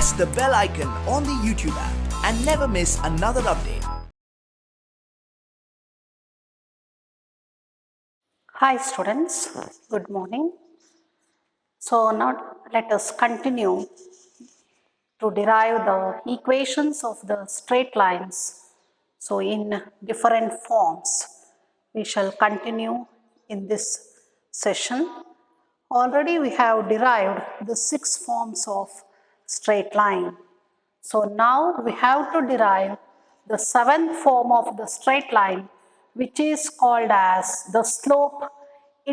press the bell icon on the YouTube app and never miss another update. Hi students, good morning. So now let us continue to derive the equations of the straight lines. So in different forms, we shall continue in this session. Already we have derived the 6 forms of straight line. So now we have to derive the 7th form of the straight line, which is called as the slope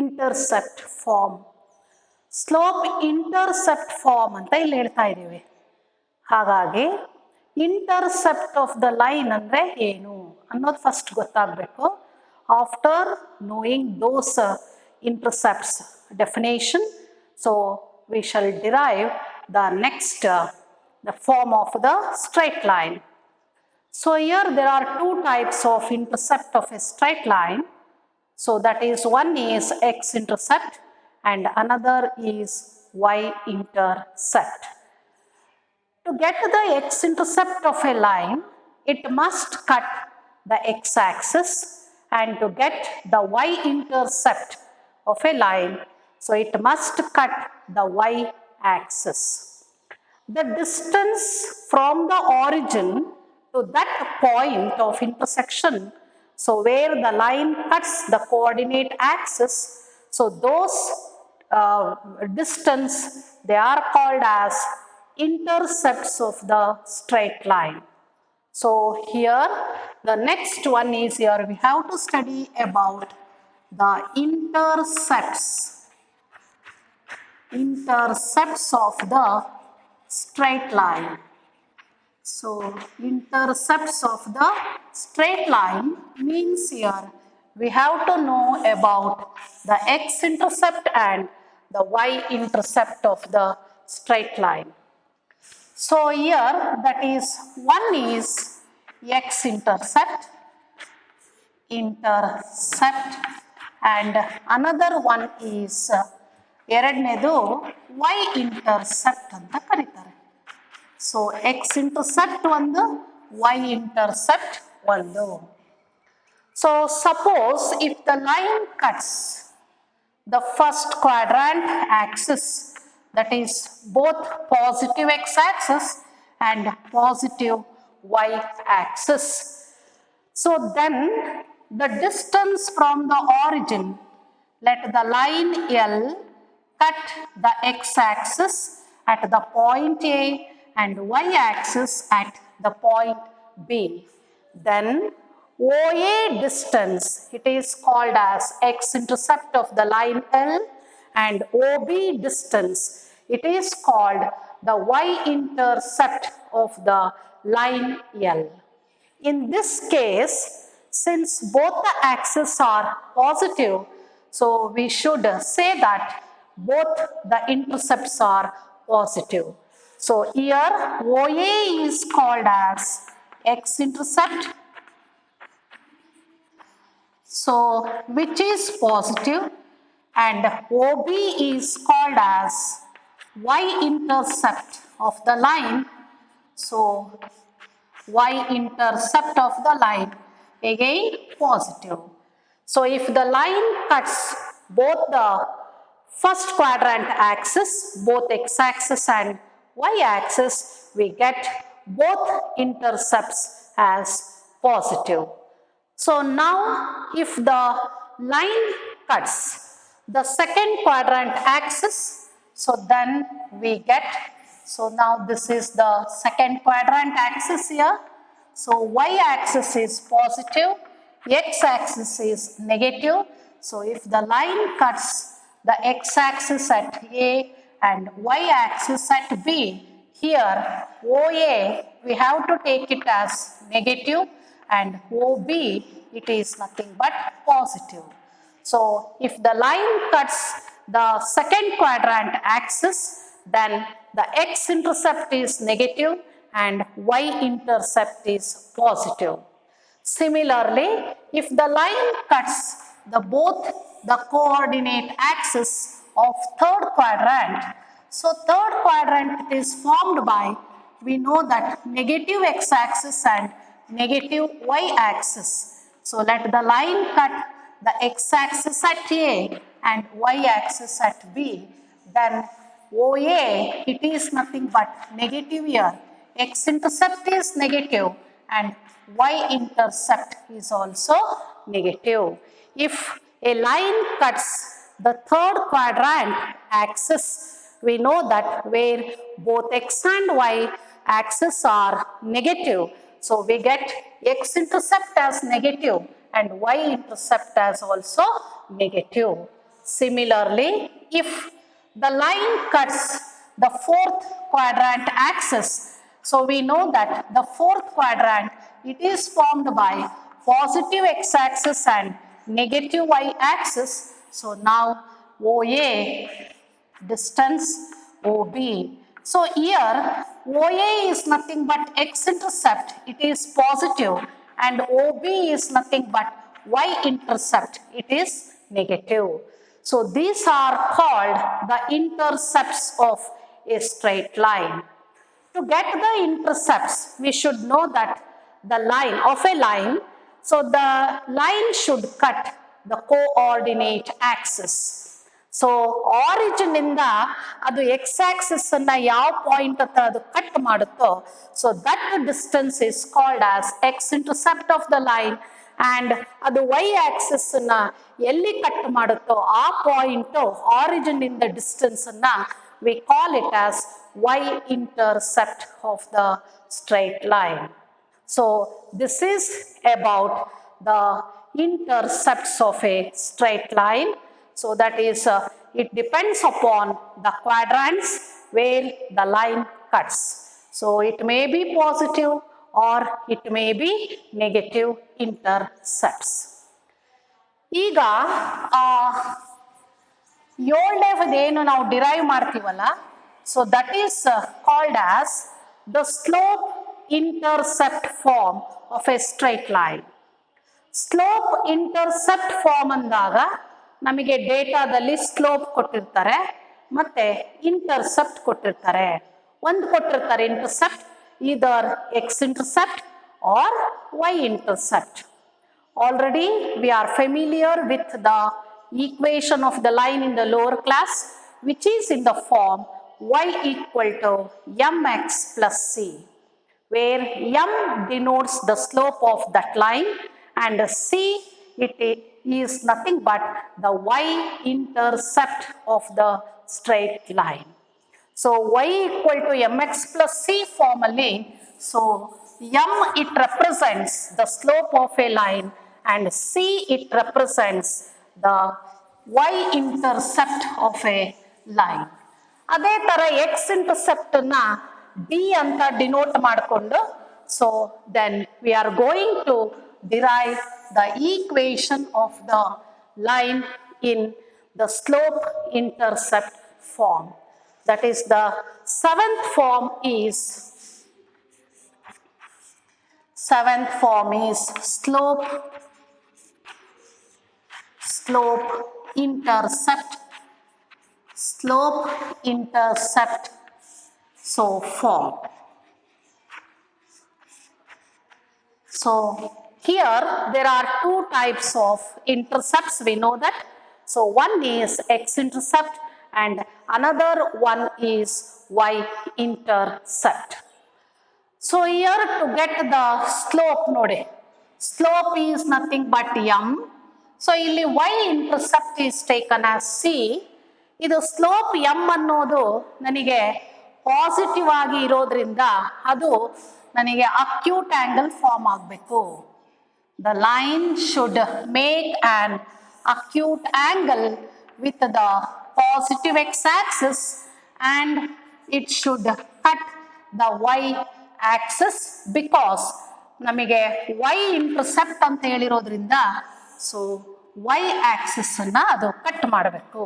intercept form. Slope intercept form ಅಂತ ಇಲ್ಲಿ ಹೇಳ್ತಾ ಇದ್ದೀವಿ. ಹಾಗಾಗಿ intercept of the line ಅಂದರೆ ಏನು ಅನ್ನೋದು first ಗೊತ್ತಾಗಬೇಕು. After knowing those intercepts definition, so we shall derive the next the form of the straight line. So here there are 2 types of intercept of a straight line. So that is, one is x-intercept and another is y-intercept. To get the x-intercept of a line, it must cut the x-axis, and to get the y-intercept of a line, so it must cut the y-axis. The distance from the origin to that point of intersection, so where the line cuts the coordinate axis, so those distance, they are called as intercepts of the straight line. So here the next one is, here we have to study about the intercepts of the straight line. So intercepts of the straight line means here we have to know about the x-intercept and the y-intercept of the straight line. So here that is, one is x-intercept and another one is ಎರಡನೇದು y-intercept ಅಂತ ಕರೀತಾರೆ. So x-intercept ಒಂದು, y-intercept ಒಂದು. So suppose if the line cuts the first quadrant axis, that is both positive x-axis and positive y-axis. So then the distance from the origin, let the line L cut the x-axis at the point A and y-axis at the point B. Then OA distance, it is called as x-intercept of the line L, and OB distance, it is called the y-intercept of the line L. In this case, since both the axes are positive, so we should say that both the intercepts are positive. So here OA is called as x-intercept, so which is positive, and OB is called as y-intercept of the line, so y-intercept of the line again positive. So if the line cuts both the first quadrant axis, both x-axis and y-axis, we get both intercepts as positive. So now if the line cuts the second quadrant axis, so then we get, so now this is the second quadrant axis here. So y-axis is positive, x-axis is negative. So if the line cuts the x-axis at A and y-axis at B, here OA we have to take it as negative, and OB it is nothing but positive. So if the line cuts the second quadrant axis, then the x-intercept is negative and y-intercept is positive. Similarly, if the line cuts both the coordinate axis of third quadrant, so third quadrant is formed by we know that negative x-axis and negative y-axis. So let the line cut the x-axis at A and y-axis at B. Then OA, it is nothing but negative here. X-intercept is negative and y-intercept is also negative. If a line cuts the third quadrant axis, we know that where both x and y axis are negative. So we get x-intercept as negative and y-intercept as also negative. Similarly, if the line cuts the fourth quadrant axis, so we know that the fourth quadrant, it is formed by positive x-axis and negative y-axis. So now OA, distance OB. So here OA is nothing but x-intercept, it is positive, and OB is nothing but y-intercept, it is negative. So these are called the intercepts of a straight line. To get the intercepts, we should know that the line of a line, so the line should cut the coordinate axis. So origin inda adu x axis anna yav point atra adu cut madutto, so that distance is called as x intercept of the line, and adu y axis anna elli cut madutto aa point origin in the distance anna we call it as y intercept of the straight line. So this is about the intercepts of a straight line. So that is, it depends upon the quadrants where the line cuts. So it may be positive or it may be negative intercepts. ಈಗ ಏಳನೇದೇನು ನಾವು derive ಮಾಡ್ತೀವಲ್ಲ, so that is called as the slope intercept form of a straight line. Slope intercept form ಅಂದಾಗ ನಮಗೆ ಡೇಟಾದಲ್ಲಿ slope ಕೊಟ್ಟಿರ್ತಾರೆ ಮತ್ತೆ intercept ಕೊಟ್ಟಿರ್ತಾರೆ. ಒಂದು ಕೊಟ್ಟಿರ್ತಾರೆ intercept, either X intercept or Y intercept. Already we are familiar with the equation of the line in the lower class, which is in the form y equal to mx plus c, where m denotes the slope of that line and c it is nothing but the y intercept of the straight line. So y equal to mx plus c formally, so m it represents the slope of a line and c it represents the y intercept of a line. ಅದೇ ತರ x intercept na d ಅಂತ denote ಮಾಡಿಕೊಂಡು, so then we are going to derive the equation of the line in the slope intercept form. That is, the seventh form is slope intercept so form. So here there are two types of intercepts, we know that. So one is x intercept and another one is y intercept. So here to get the slope node, slope is nothing but m. So ಇಲ್ಲಿ y intercept is taken as c. ಇದು slope m ಅನ್ನೋದು ನನಗೆ positive ಆಗಿ ಇರೋದ್ರಿಂದ ಅದು ನನಗೆ acute angle form ಆಗಬೇಕು. The line should make an acute angle with the positive x-axis and it should cut the y-axis because ನಮಗೆ y-intercept ಅಂತ ಹೇಳಿರೋದ್ರಿಂದ ಸೊ y-axis ಅನ್ನ ಅದು ಕಟ್ ಮಾಡಬೇಕು.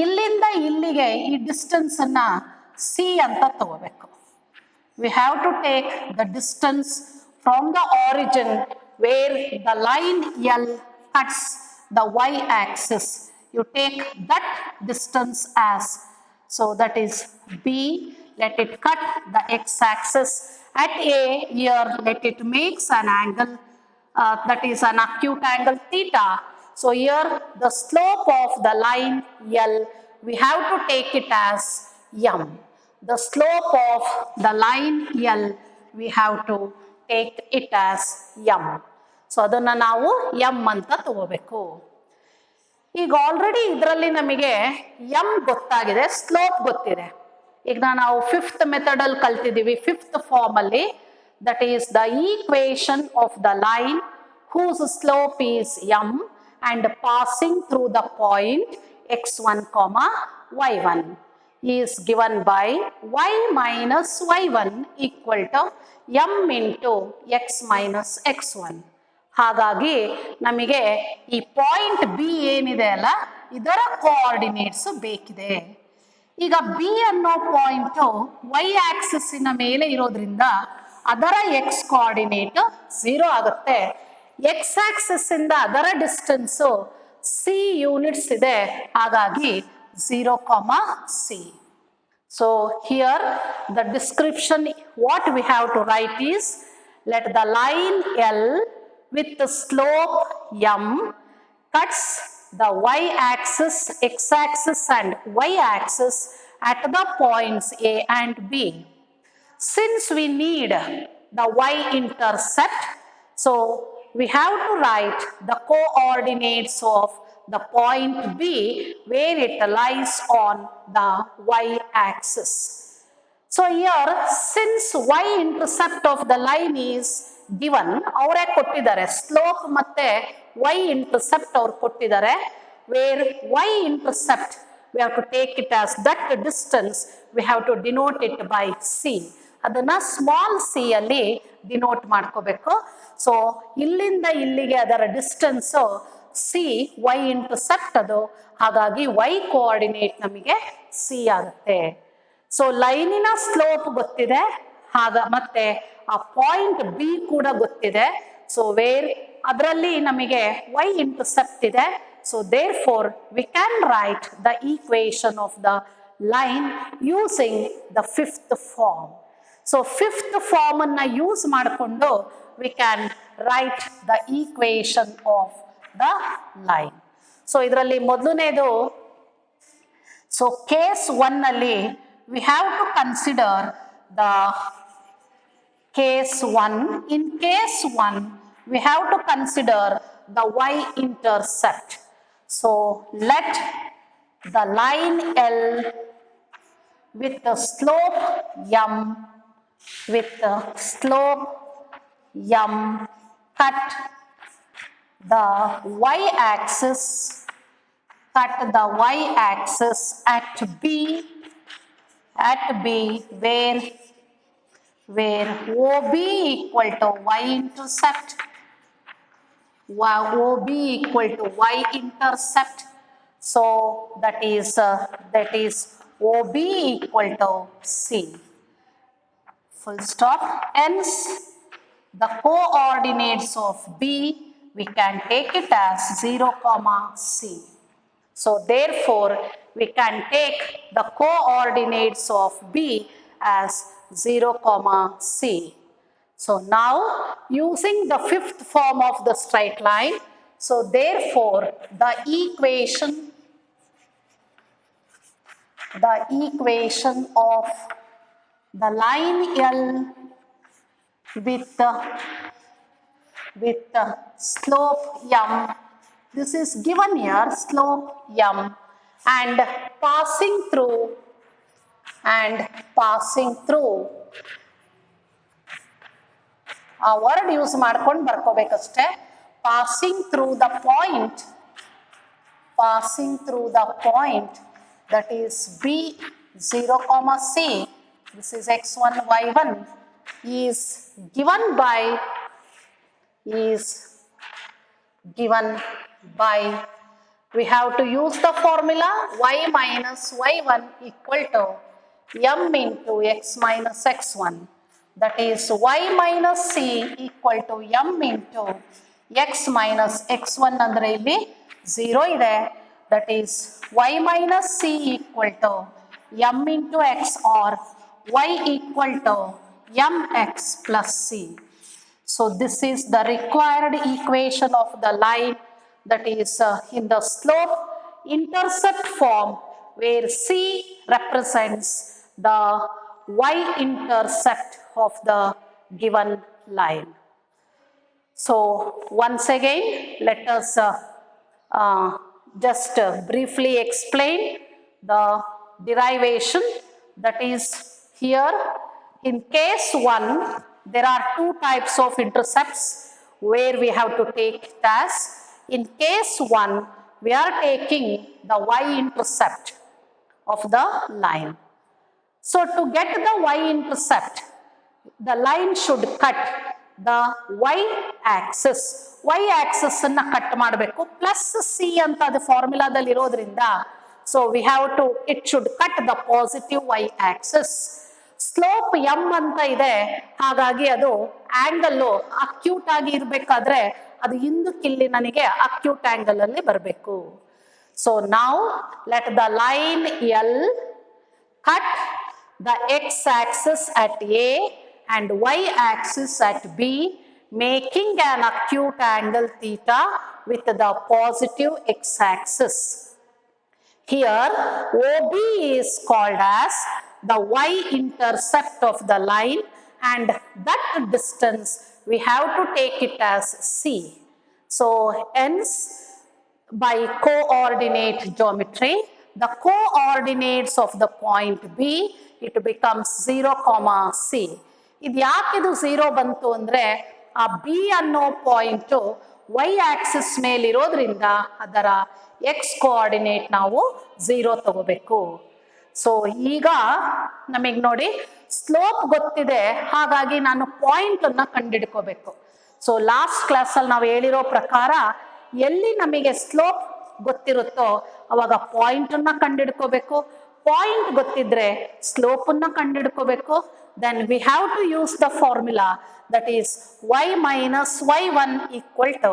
ಇಲ್ಲಿಂದ ಇಲ್ಲಿಗೆ ಈ ಡಿಸ್ಟೆನ್ಸ್ ಅನ್ನ c ಅಂತ ತಗೋಬೇಕು. We have to take the distance from the origin where the line L cuts the y-axis. You take that distance as, so that is b. let it cut the x-axis at A. Here, let it makes an angle that is an acute angle theta. So here the slope of the line L, we have to take it as M. The slope of the line L, we have to take it as M. So adana ನಾವು M ಅಂತ ತಗೋಬೇಕು. ಈಗ already ಇದರಲ್ಲಿ ನಮಗೆ m ಗೊತ್ತಾಗಿದೆ, slope ಗೊತ್ತಿದೆ. ಈಗ ನಾವು ಫಿಫ್ತ್ ಮೆಥಡ್ ಅಲ್ಲಿ ಕಲ್ತಿದ್ದೀವಿ, ಫಿಫ್ತ್ ಫಾರ್ಮ್ ಅಲ್ಲಿ, that is the equation of the line whose slope is m and passing through the point x1 comma y1 is given by y minus y1 equal to m into x minus x1. ಹಾಗಾಗಿ ನಮಗೆ ಈ point B ಏನಿದೆ ಅಲ್ಲ, ಇದರ coordinates ಬೇಕಿದೆ. ಈಗ B ಅನ್ನೋ point Y ಆಕ್ಸಿಸ್ಸಿನ ಮೇಲೆ ಇರೋದ್ರಿಂದ ಅದರ ಎಕ್ಸ್ ಕೋಆರ್ಡಿನೇಟ್ 0 ಆಗುತ್ತೆ. ಎಕ್ಸ್ ಆಕ್ಸಿಸ್ ಇಂದ ಅದರ ಡಿಸ್ಟೆನ್ಸ್ ಸಿ ಯೂನಿಟ್ಸ್ ಇದೆ, ಹಾಗಾಗಿ 0, c. So here the description what we have to write is, let the line L with the slope m cuts the y-axis, x-axis and y-axis at the points A and B. Since we need the y-intercept, so we have to write the coordinates of the point B where it lies on the y-axis. So here, since y-intercept of the line is given, ಅವರೇ ಕೊಟ್ಟಿದ್ದಾರೆ, slope ಮತ್ತೆ y-intercept ಅವ್ರು ಕೊಟ್ಟಿದ್ದಾರೆ. Where y-intercept, we have to take it as that distance, we have to denote it by c. ಅದನ್ನ small C ಅಲ್ಲಿ denote ಮಾಡ್ಕೋಬೇಕು. So ಇಲ್ಲಿಂದ ಇಲ್ಲಿಗೆ ಅದರ ಡಿಸ್ಟೆನ್ಸ್ ಸಿ, ವೈ ಇಂಟರ್ಸೆಪ್ಟ್ ಅದು, ಹಾಗಾಗಿ ವೈ ಕೋಆರ್ಡಿನೇಟ್ ನಮಗೆ ಸಿ ಆಗುತ್ತೆ. ಸೊ ಲೈನಿನ ಸ್ಲೋಪ್ ಗೊತ್ತಿದೆ, ಮತ್ತೆ ಆ ಪಾಯಿಂಟ್ ಬಿ ಕೂಡ ಗೊತ್ತಿದೆ. ಸೊ ವೇರ್ ಅದರಲ್ಲಿ ನಮಗೆ ವೈ ಇಂಟರ್ಸೆಪ್ಟ್ ಇದೆ. So therefore we can write the equation of the line using the fifth form. So fifth form ಅನ್ನ ಯೂಸ್ ಮಾಡಿಕೊಂಡು we can write the equation of the line. So ಇದರಲ್ಲಿ ಮೊದಲನೇದು, so case 1 ಅಲ್ಲಿ we have to consider the case 1. In case 1 we have to consider the y-intercept. So let the line L with the slope m, with the slope m cut the y-axis, at B where OB equal to y-intercept, OB equal to y-intercept. So that is OB equal to C. Full stop. Hence the coordinates of B, we can take it as 0, c. So therefore we can take the coordinates of B as 0, c. So now using the fifth form of the straight line, so therefore the equation of the line L with the slope m, this is given here, slope m, and passing through ಆ word use ಮಾಡ್ಕೊಂಡು ಬರ್ಕೋಬೇಕಷ್ಟೇ. passing through the point that is B 0, c, this is x1 y1, is given by we have to use the formula y minus y1 equal to m into x minus x1, that is y minus c equal to m into x minus x1 andre illi 0 ide, that is y minus c equal to m into x or y equal to mx plus c. So this is the required equation of the line that is in the slope intercept form, where c represents the y-intercept of the given line. So once again, let us just briefly explain the derivation. That is, here in case 1, there are 2 types of intercepts where we have to take it as. In case 1, we are taking the y-intercept of the line. So to get the y-intercept, the line should cut the y-axis. Y-axis ಅನ್ನ cut ಮಾಡಬೇಕು, plus C ಅಂತ ಅದು ಫಾರ್ಮುಲಾದಲ್ಲಿ ಇರೋದ್ರಿಂದ, so we have to, it should cut the positive y-axis. Slope m ಅಂತ ಇದೆ, ಹಾಗಾಗಿ ಅದು ಆಂಗಲ್ ಅಕ್ಯೂಟ್ ಆಗಿ ಇರಬೇಕಾದ್ರೆ ಅದು ಹಿಂದಕ್ಕಿಲ್ಲಿ ನನಗೆ ಅಕ್ಯೂಟ್ ಆಂಗಲ್ ಅಲ್ಲಿ ಬರಬೇಕು. ಸೊ ನಾವು let the line L cut the x-axis at A and y-axis at B, making an acute angle theta with the positive x-axis. Here OB is called as the y-intercept of the line, and that distance we have to take it as C. So hence, by coordinate geometry, the coordinates of the point B, it becomes 0, C. ಇದು ಯಾಕೆ ಇದು 0 ಬಂತು ಅಂದ್ರೆ, ಆ B ಅನ್ನೋ point y Axis ಮೇಲಿರೋದ್ರಿಂದ ಅದರ x coordinate ನಾವು 0 ತಗೋಬೇಕು. ಸೊ ಈಗ ನಮಗೆ ನೋಡಿ ಸ್ಲೋಪ್ ಗೊತ್ತಿದೆ, ಹಾಗಾಗಿ ನಾನು ಪಾಯಿಂಟ್ ಅನ್ನ ಕಂಡುಹಿಡ್ಕೋಬೇಕು. ಸೊ ಲಾಸ್ಟ್ ಕ್ಲಾಸಲ್ಲಿ ನಾವು ಹೇಳಿರೋ ಪ್ರಕಾರ ಎಲ್ಲಿ ನಮಗೆ ಸ್ಲೋಪ್ ಗೊತ್ತಿರುತ್ತೋ ಅವಾಗ ಪಾಯಿಂಟ್ ಅನ್ನ ಕಂಡುಹಿಡ್ಕೋಬೇಕು. ಪಾಯಿಂಟ್ ಗೊತ್ತಿದ್ರೆ ಸ್ಲೋಪ್ ಅನ್ನ ಕಂಡುಹಿಡ್ಕೋಬೇಕು. then we have to use the formula, that is y minus y1 equal to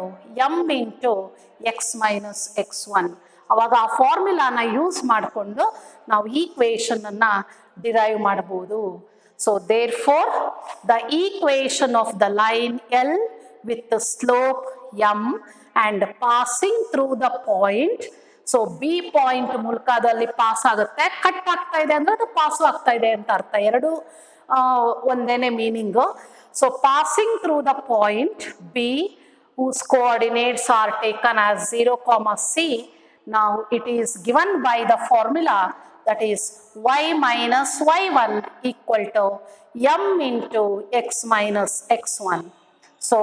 m into x minus x1. ಅವಾಗ ಆ ಫಾರ್ಮುಲಾನ ಯೂಸ್ ಮಾಡಿಕೊಂಡು ನಾವು ಈಕ್ವೇಶನ್ ಅನ್ನ ಡಿರೈವ್ ಮಾಡಬಹುದು. So therefore the equation of the line L with the slope m and passing through the point, so B point ಮೂಲಕದಲ್ಲಿ pass ಆಗುತ್ತೆ, cut ಆಗ್ತಾ ಇದೆ ಅಂದ್ರೆ ಅದು ಪಾಸು ಆಗ್ತಾ ಇದೆ ಅಂತ ಅರ್ಥ, ಎರಡು ಒಂದೇನೆ meaning. So passing through the point B whose coordinates are taken as 0, C, now it is given by the formula, that is y minus y1 equal to m into x minus x1. So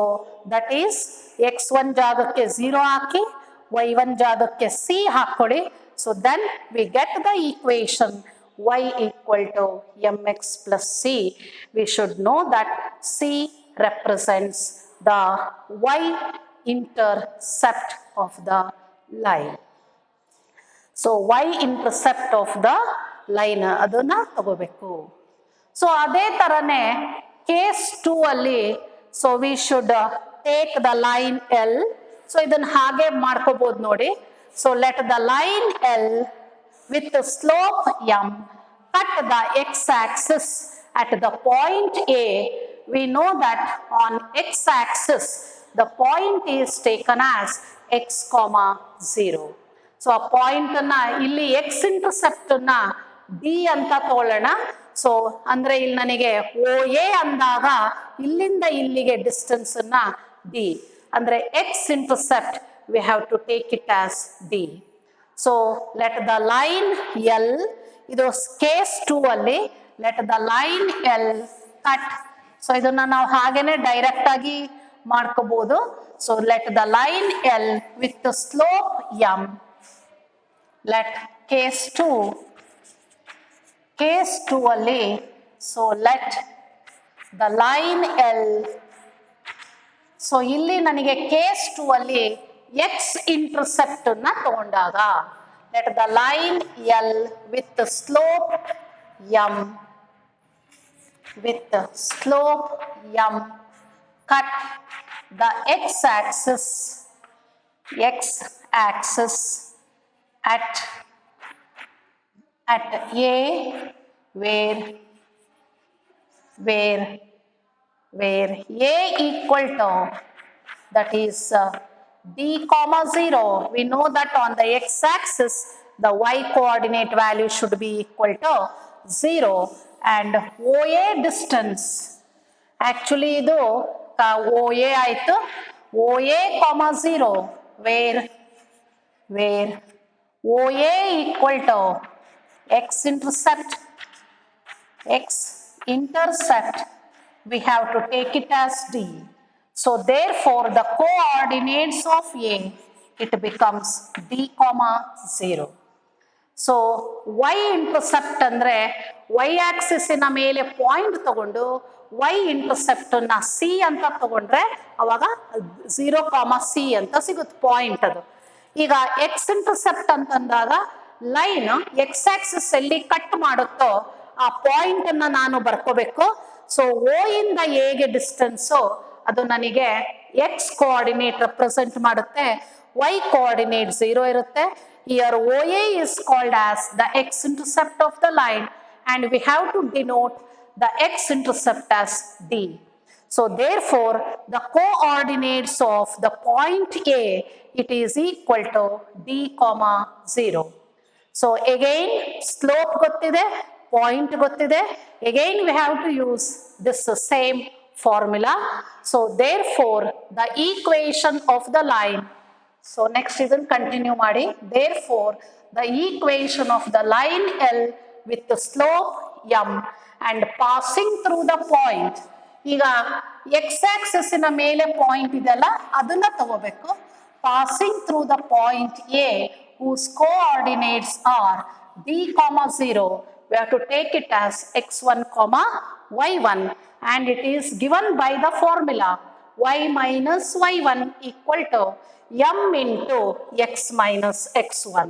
that is x1 ಜಾಗಕ್ಕೆ 0 ಹಾಕಿ y1 ಜಾಗಕ್ಕೆ c ಹಾಕೊಳ್ಳಿ. So then we get the equation y equal to mx plus c. We should know that c represents the y-intercept of the line. So y-intercept of the line ಅದನ್ನ ತಗೋಬೇಕು. So ಅದೇ ತರನೇ case 2 ಅಲ್ಲಿ, so we should take the line L. So ಇದನ್ನ ಹಾಗೆ ಮಾಡ್ಕೋಬಹುದು ನೋಡಿ. So let the line L with the slope m cut the x-axis at the point A. We know that on x-axis the point is taken as x, 0. So ಆ point ಅನ್ನ ಇಲ್ಲಿ X intercept ಅನ್ನ D ಅಂತ ತಗೊಳ್ಳೋಣ. So ಅಂದ್ರೆ ಇಲ್ಲಿ ನನಗೆ ಓ A ಅಂದಾಗ ಇಲ್ಲಿಂದ ಇಲ್ಲಿಗೆ ಡಿಸ್ಟೆನ್ಸ್ ಅನ್ನ ಡಿ, ಅಂದ್ರೆ X intercept we have to take it as D. So let the line L, ಇದು ಕೇಸ್ 2 ಅಲ್ಲಿ let the line L cut. So ಇದನ್ನ ನಾವು ಹಾಗೇನೆ ಡೈರೆಕ್ಟ್ ಆಗಿ ಮಾಡ್ಕೋಬಹುದು. So let the line L with the slope M, let case 2 ಅಲ್ಲಿ, so let the line L, so ಇಲ್ಲಿ ನನಗೆ ಕೇಸ್ 2 ಅಲ್ಲಿ ಎಕ್ಸ್ ಇಂಟರ್ಸೆಪ್ಟ್ ಅನ್ನ ತಗೊಂಡಾಗ let the line L with slope M, with slope m cut the x-axis at A, where where a equal to, that is d comma 0. We know that on the x-axis the y coordinate value should be equal to 0 and OA distance, actually idu OA aitu, OA comma 0 where OA equal to x intercept, we have to take it as d. So therefore the coordinates of A, it becomes d comma 0. So y intercept andre y axis ina mele point tagondu y intercept na c anta tagondre avaga 0 comma c anta sigutte point adu. ಈಗ x intercept ಅಂತಂದಾಗ line x axis ಅಲ್ಲಿ cut ಮಾಡುತ್ತೋ ಆ point ಅನ್ನ ನಾನು ಬರ್ಕೋಬೇಕು. So O ಇಂದ A ಗೆ distance ಅದು ನನಗೆ x ಕೋಆರ್ಡಿನೇಟ್ ರೆಪ್ರೆಸೆಂಟ್ ಮಾಡುತ್ತೆ, y ಕೋಆರ್ಡಿನೇಟ್ 0 ಇರುತ್ತೆ. Here OA is called as the x-intercept of the line and we have to denote the x-intercept as D. So therefore the coordinates of the point A, it is equal to D comma 0. So again slope gottide, point gottide, again we have to use this same formula. So therefore the equation of the line, so next is continue ಮಾಡಿ, therefore the equation of the line L with the slope m and passing through the point, ಈಗ x axis ನ ಮೇಲೆ point ಇದೆಲ್ಲ ಅದನ್ನ ತಗೋಬೇಕು, passing through the point A whose coordinates are d comma 0, we have to take it as x1 comma y1 and it is given by the formula y minus y1 equal to m into x minus x1.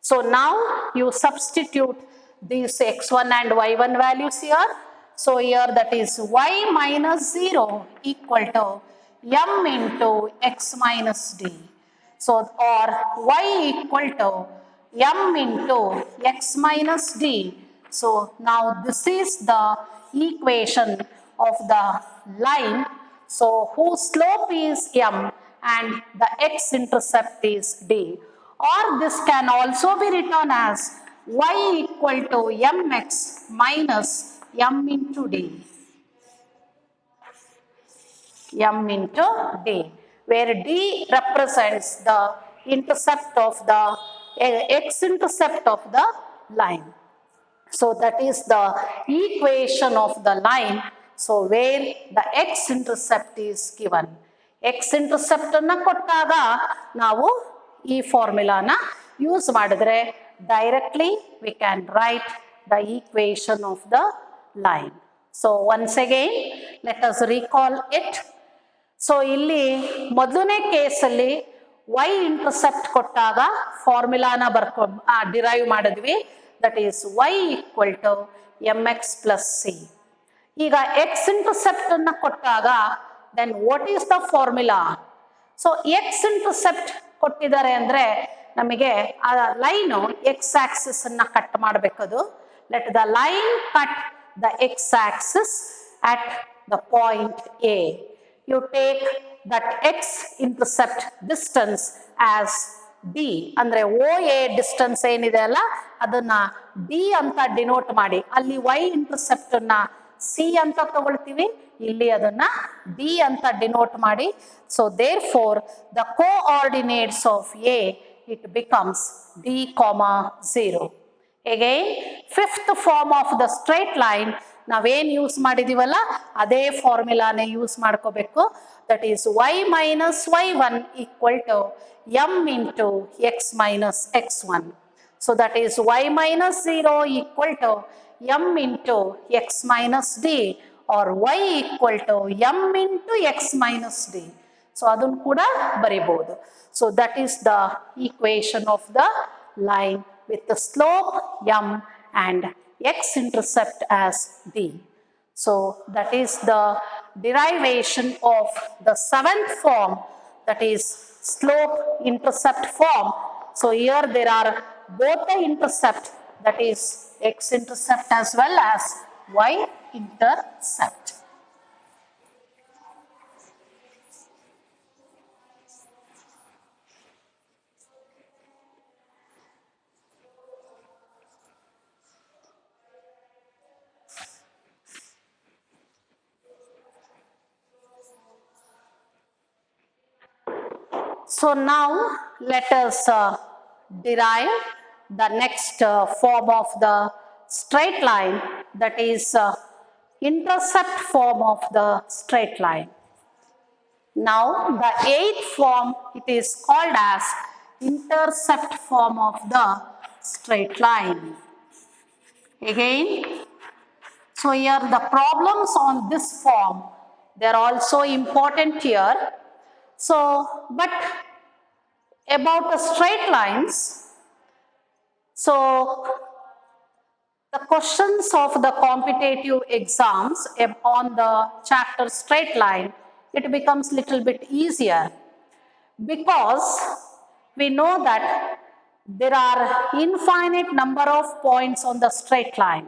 So now you substitute these x1 and y1 values here. So here that is y minus 0 equal to m into x minus d. So or y equal to m into x minus d. So now this is the equation of the line, so whose slope is m and the x-intercept is d. Or this can also be written as y equal to mx minus m into d. M into d, where d represents the intercept of the x-intercept of the line. So that is the equation of the line. So where the x-intercept is given. x-intercept ಅನ್ನು ಕೊಟ್ಟಾಗ ನಾವು ಈ ಫಾರ್ಮುಲಾನ use ಮಾಡಿದ್ರೆ directly we can write the equation of the line. So once again let us recall it. So ಇಲ್ಲಿ ಮೊದಲನೇ ಕೇಸಲ್ಲಿ y intercept ಕೊಟ್ಟಾಗ ಫಾರ್ಮುಲಾನ derive ಮಾಡಿದ್ವಿ, that is y equal to mx plus c. ಈಗ x intercept ಅನ್ನು ಕೊಟ್ಟಾಗ then what is the formula? So x intercept ಕೊಟ್ಟಿದ್ದಾರೆ ಅಂದ್ರೆ ನಮಗೆ ಆ ಲೈನ್ x axis ಅನ್ನ cut ಮಾಡಬೇಕದು. Let the line cut the x axis at the point A. You take that x intercept distance as d, ಅಂದ್ರೆ OA distance ಏನಿದೆ ಅಲ್ಲ ಅದನ್ನ d ಅಂತ ಡಿನೋಟ್ ಮಾಡಿ, ಅಲ್ಲಿ y intercept ಅನ್ನ c ಅಂತ ತಗೊಳ್ತೀವಿ, ಇಲ್ಲಿ ಅದನ್ನ d ಅಂತ ಡಿನೋಟ್ ಮಾಡಿ. So therefore the coordinates of A, it becomes d comma 0. Again fifth form of the straight line ನಾವೇನ್ ಯೂಸ್ ಮಾಡಿದೀವಲ್ಲ ಅದೇ ಫಾರ್ಮುಲಾನೇ ಯೂಸ್ ಮಾಡ್ಕೋಬೇಕು, that is y minus y1 equal to m into x minus x1. So that is y minus 0 equal to m into x minus d or y equal to m into x minus d. So adun kuda baribodu. So that is the equation of the line with the slope m and x-intercept as d. So that is the derivation of the seventh form, that is slope intercept form. So here there are both the intercept, that is x-intercept as well as y intercept. So now let us derive the next form of the straight line, that is intercept form of the straight line. Now the eighth form, it is called as intercept form of the straight line. Again, so here the problems on this form, they are also important here. So, but about the straight lines, so the questions of the competitive exams on the chapter straight line, it becomes little bit easier because we know that there are infinite number of points on the straight line.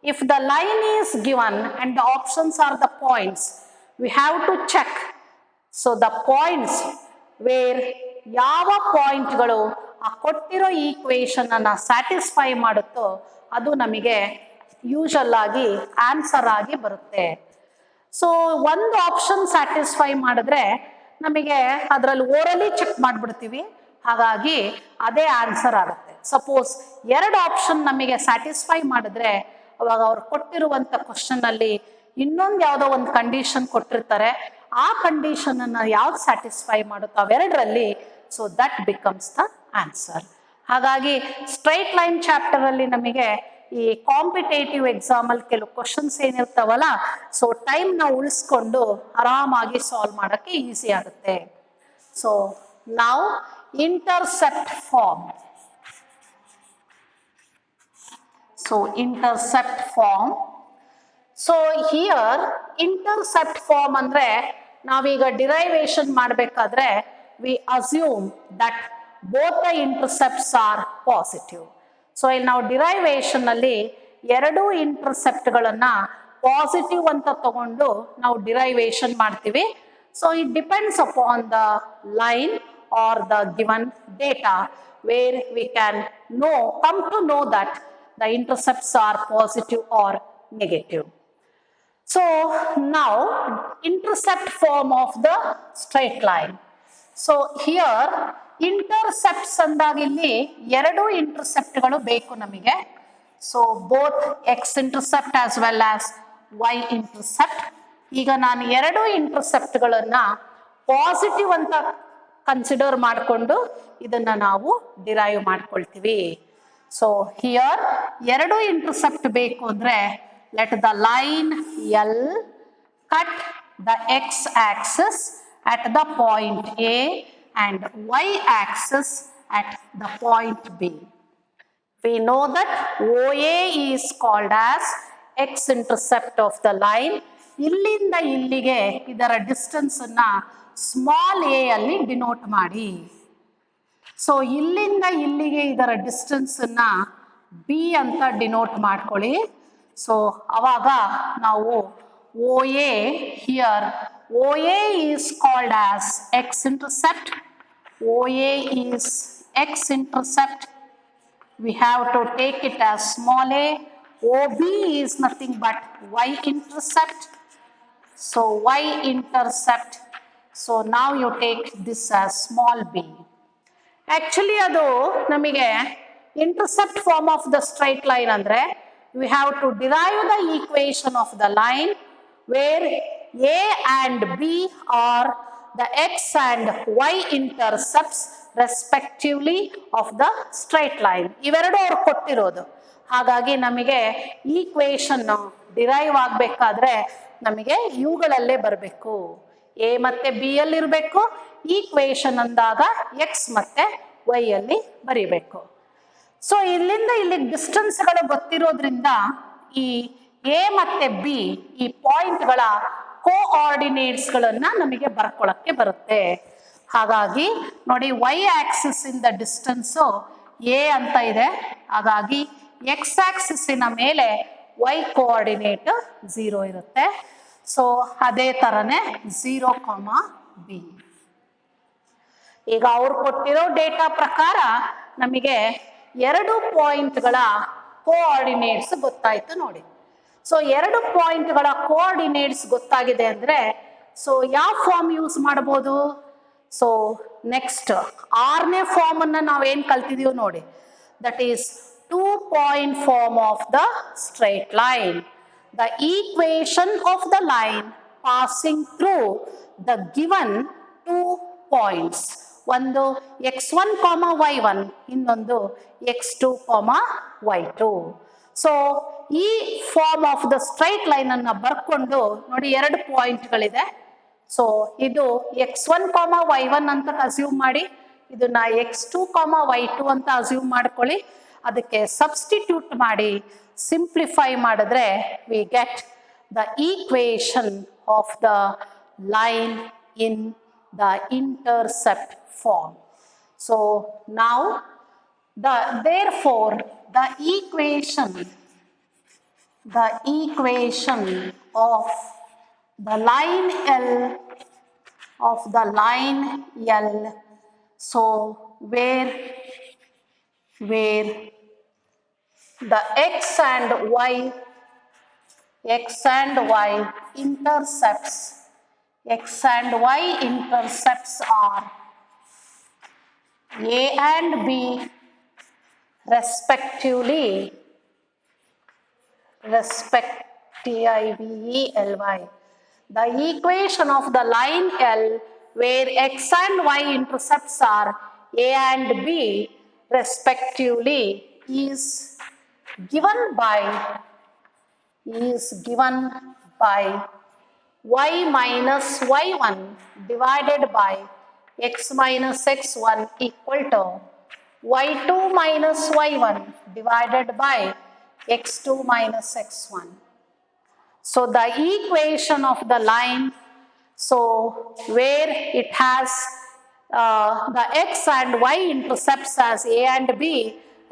If the line is given and the options are the points, we have to check. So the points where ಯಾವ ಪಾಯಿಂಟ್ಗಳು ಆ ಕೊಟ್ಟಿರೋ equation ಅನ್ನ satisfy ಮಾಡುತ್ತೋ ಅದು ನಮಗೆ usual ಆಗಿ answer ಆಗಿ ಬರುತ್ತೆ. ಸೊ ಒಂದು ಆಪ್ಷನ್ ಸ್ಯಾಟಿಸ್ಫೈ ಮಾಡಿದ್ರೆ ನಮಗೆ ಅದರಲ್ಲಿ ಓರಲಿ ಚೆಕ್ ಮಾಡಿಬಿಡ್ತೀವಿ, ಹಾಗಾಗಿ ಅದೇ ಆನ್ಸರ್ ಆಗುತ್ತೆ. ಸಪೋಸ್ ಎರಡು ಆಪ್ಷನ್ ನಮಗೆ ಸ್ಯಾಟಿಸ್ಫೈ ಮಾಡಿದ್ರೆ ಅವಾಗ ಅವ್ರು ಕೊಟ್ಟಿರುವಂಥ ಕ್ವಶನ್ ಅಲ್ಲಿ ಇನ್ನೊಂದು ಯಾವುದೋ ಒಂದು ಕಂಡೀಷನ್ ಕೊಟ್ಟಿರ್ತಾರೆ, ಆ ಕಂಡೀಷನ್ ಅನ್ನ ಯಾವ್ದು ಸ್ಯಾಟಿಸ್ಫೈ ಮಾಡುತ್ತೋ ಅವೆರಡರಲ್ಲಿ, so that becomes the answer. ಹಾಗಾಗಿ ಸ್ಟ್ರೈಟ್ ಲೈನ್ ಚಾಪ್ಟರ್ ಅಲ್ಲಿ ನಮಗೆ ಈ ಕಾಂಪಿಟೇಟಿವ್ ಎಕ್ಸಾಮ್ ಅಲ್ಲಿ ಕೆಲವು ಕ್ವಶನ್ಸ್ ಏನಿರ್ತಾವಲ್ಲ, ಸೊ ಟೈಮ್ ನ ಉಳಿಸ್ಕೊಂಡು ಆರಾಮಾಗಿ ಸಾಲ್ವ್ ಮಾಡಕ್ಕೆ ಈಸಿ ಆಗುತ್ತೆ. ಸೊ ನಾವು intercept form, so intercept form. So here intercept form ಅಂದ್ರೆ ನಾವೀಗ ಡಿರೈವೇಶನ್ ಮಾಡಬೇಕಾದ್ರೆ we assume that both the intercepts are positive. So ಇಲ್ಲಿ ನಾವು ಡಿರೈವೇಶನ್ ಅಲ್ಲಿ ಎರಡು ಇಂಟರ್ಸೆಪ್ಟ್ಗಳನ್ನ ಪಾಸಿಟಿವ್ ಅಂತ ತಗೊಂಡು ನಾವು ಡಿರೈವೇಶನ್ ಮಾಡ್ತೀವಿ. So it depends upon the line are the given data where we can come to know that the intercepts are positive or negative. So now intercept form of the straight line. So here intercepts ಅಂದಾಗ ಇಲ್ಲಿ ಎರಡು ಇಂಟರ್ಸೆಪ್ಟ್ಗಳು ಬೇಕು ನಮಗೆ. So both X intercept as well as Y intercept. ಈಗ ನಾನು ಎರಡು ಇಂಟರ್ಸೆಪ್ಟ್ಗಳನ್ನ positive ಅಂತ ಕನ್ಸಿಡರ್ ಮಾಡಿಕೊಂಡು ಇದನ್ನ ನಾವು ಡಿರೈವ್ ಮಾಡ್ಕೊಳ್ತೀವಿ. ಸೊ ಹಿಯರ್ ಎರಡು ಇಂಟರ್ಸೆಪ್ಟ್ ಬೇಕು ಅಂದ್ರೆ let the line L cut the X Axis at the point A and y axis at the point B. We know that OA is called as x-intercept of the line. ಇಲ್ಲಿಂದ ಇಲ್ಲಿಗೆ ಇದರ distance ಅನ್ನ small a ಅಲ್ಲಿ denote ಮಾಡಿ. So ಇಲ್ಲಿಂದ ಇಲ್ಲಿಗೆ ಇದರ distance ಅನ್ನ ಬಿ ಅಂತ ಡಿನೋಟ್ ಮಾಡ್ಕೊಳ್ಳಿ. ಸೊ ಅವಾಗ ನಾವು OA here, OA is called as x-intercept. OA is x-intercept. We have to take it as small a. OB is nothing but y-intercept. So y-intercept. So now you take this as small b. Actually adu namige intercept form of the straight line andre we have to derive the equation of the line where A and B are the x and y intercepts respectively of the straight line. ಇವೆರಡು ಅವರು ಕೊಟ್ಟಿರೋದು. ಹಾಗಾಗಿ ನಮಗೆ equation derive ಆಗಬೇಕಾದ್ರೆ ನಮಗೆ ಇವುಗಳಲ್ಲೇ ಬರಬೇಕು. A ಮತ್ತೆ B ಅಲ್ಲಿ ಇರಬೇಕು. ಈಕ್ವೇಶನ್ ಅಂದಾಗ ಎಕ್ಸ್ ಮತ್ತೆ ವೈ ಅಲ್ಲಿ ಬರೀಬೇಕು. ಸೊ ಇಲ್ಲಿಂದ ಇಲ್ಲಿಗೆ ಡಿಸ್ಟೆನ್ಸ್ಗಳು ಗೊತ್ತಿರೋದ್ರಿಂದ ಈ ಎ ಮತ್ತೆ ಬಿ ಈ ಪಾಯಿಂಟ್ಗಳ ಕೋಆರ್ಡಿನೇಟ್ಸ್ಗಳನ್ನ ನಮಗೆ ಬರ್ಕೊಳ್ಳಕ್ಕೆ ಬರುತ್ತೆ. ಹಾಗಾಗಿ ನೋಡಿ ವೈ ಆಕ್ಸಿಸ್ ಇಂದ ಡಿಸ್ಟೆನ್ಸು ಎ ಅಂತ ಇದೆ. ಹಾಗಾಗಿ ಎಕ್ಸ್ ಆಕ್ಸಿಸ್ಸಿನ ಮೇಲೆ y ಕೋಆರ್ಡಿನೇಟ್ 0 ಇರುತ್ತೆ. ಸೊ ಅದೇ ಥರನೇ 0, b. ಈಗ ಅವ್ರು ಕೊಟ್ಟಿರೋ ಡೇಟಾ ಪ್ರಕಾರ ನಮಗೆ 2 ಪಾಯಿಂಟ್ಗಳ ಕೋಆರ್ಡಿನೇಟ್ಸ್ ಗೊತ್ತಾಯ್ತು ನೋಡಿ. ಸೊ 2 ಪಾಯಿಂಟ್ಗಳ ಕೋಆರ್ಡಿನೇಟ್ಸ್ ಗೊತ್ತಾಗಿದೆ ಅಂದರೆ ಸೊ ಯಾವ ಫಾರ್ಮ್ ಯೂಸ್ ಮಾಡ್ಬೋದು? ಸೊ ನೆಕ್ಸ್ಟ್ 6ನೇ ಫಾರ್ಮ್ ಅನ್ನ ನಾವೇನು ಕಲ್ತಿದೀವಿ ನೋಡಿ, that is 2-point form of the straight line. The equation of the line passing through the given 2 points. ಒಂದು x1, y1, ಇನ್ನೊಂದು x2, y2. ಸೊ ಈ form of the straight line ಅನ್ನ ಬರ್ಕೊಂಡು ನೋಡಿ 2 ಪಾಯಿಂಟ್ಗಳಿದೆ. So ಇದು x1, y1 ಅಂತ assume ಮಾಡಿ, ಇದನ್ನ x2, y2 ಅಂತ ಅಸ್ಯೂಮ್ ಮಾಡ್ಕೊಳ್ಳಿ. ಅದಕ್ಕೆ ಸಬ್ಸ್ಟಿಟ್ಯೂಟ್ ಮಾಡಿ ಸಿಂಪ್ಲಿಫೈ ಮಾಡಿದ್ರೆ we get the equation of the line in the intercept form. So ನಾವು therefore the equation of the line L, so where the x and y intercepts are a and b respectively, the equation of the line L where x and y intercepts are a and b respectively is given by y minus y1 divided by x minus x1 equal to y2 minus y1 divided by x2 minus x1. So the equation of the line, so where it has the x and y intercepts as a and b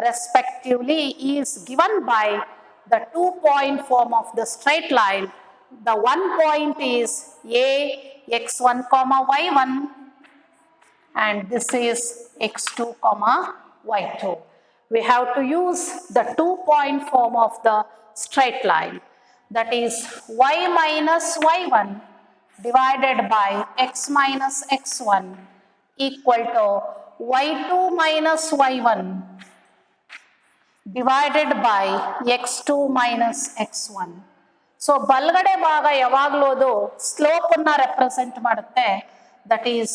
respectively is given by the 2-point form of the straight line. The 1 point is a x1, y1 and this is x2, y2. We have to use the 2-point form of the straight line, that is y minus y1 divided by x minus x1 equal to y2 minus y1 divided by x2 minus x1. So ಬಲಗಡೆ ಭಾಗ ಯಾವಾಗಲೂ ಅದು slope ಅನ್ನ represent ಮಾಡುತ್ತೆ, that is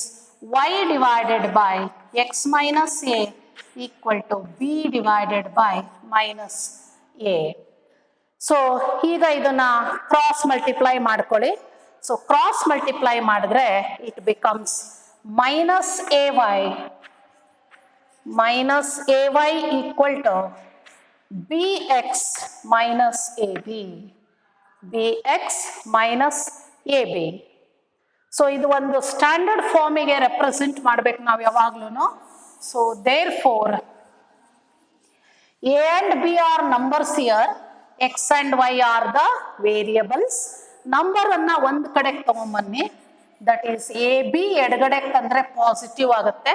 y divided by x minus a equal to b divided by minus a. So ಈಗ ಇದನ್ನ cross multiply ಮಾಡ್ಕೊಳ್ಳಿ. So cross multiply ಮಾಡಿದ್ರೆ it becomes minus ay equal to bx minus ab. So ಇದು ಒಂದು standard ಫಾರ್ಮಿಗೆ represent ಮಾಡ್ಬೇಕು ನಾವು ಯಾವಾಗ್ಲೂ. So therefore a and b are numbers here, x and y are the variables. Number ಅನ್ನ ಒಂದ್ ಕಡೆಗೆ ತಗೊಂಬನ್ನಿ, ದಟ್ ಈಸ್ ಎ ಬಿ ಎಡಗಡೆ ತಂದ್ರೆ ಪಾಸಿಟಿವ್ ಆಗುತ್ತೆ,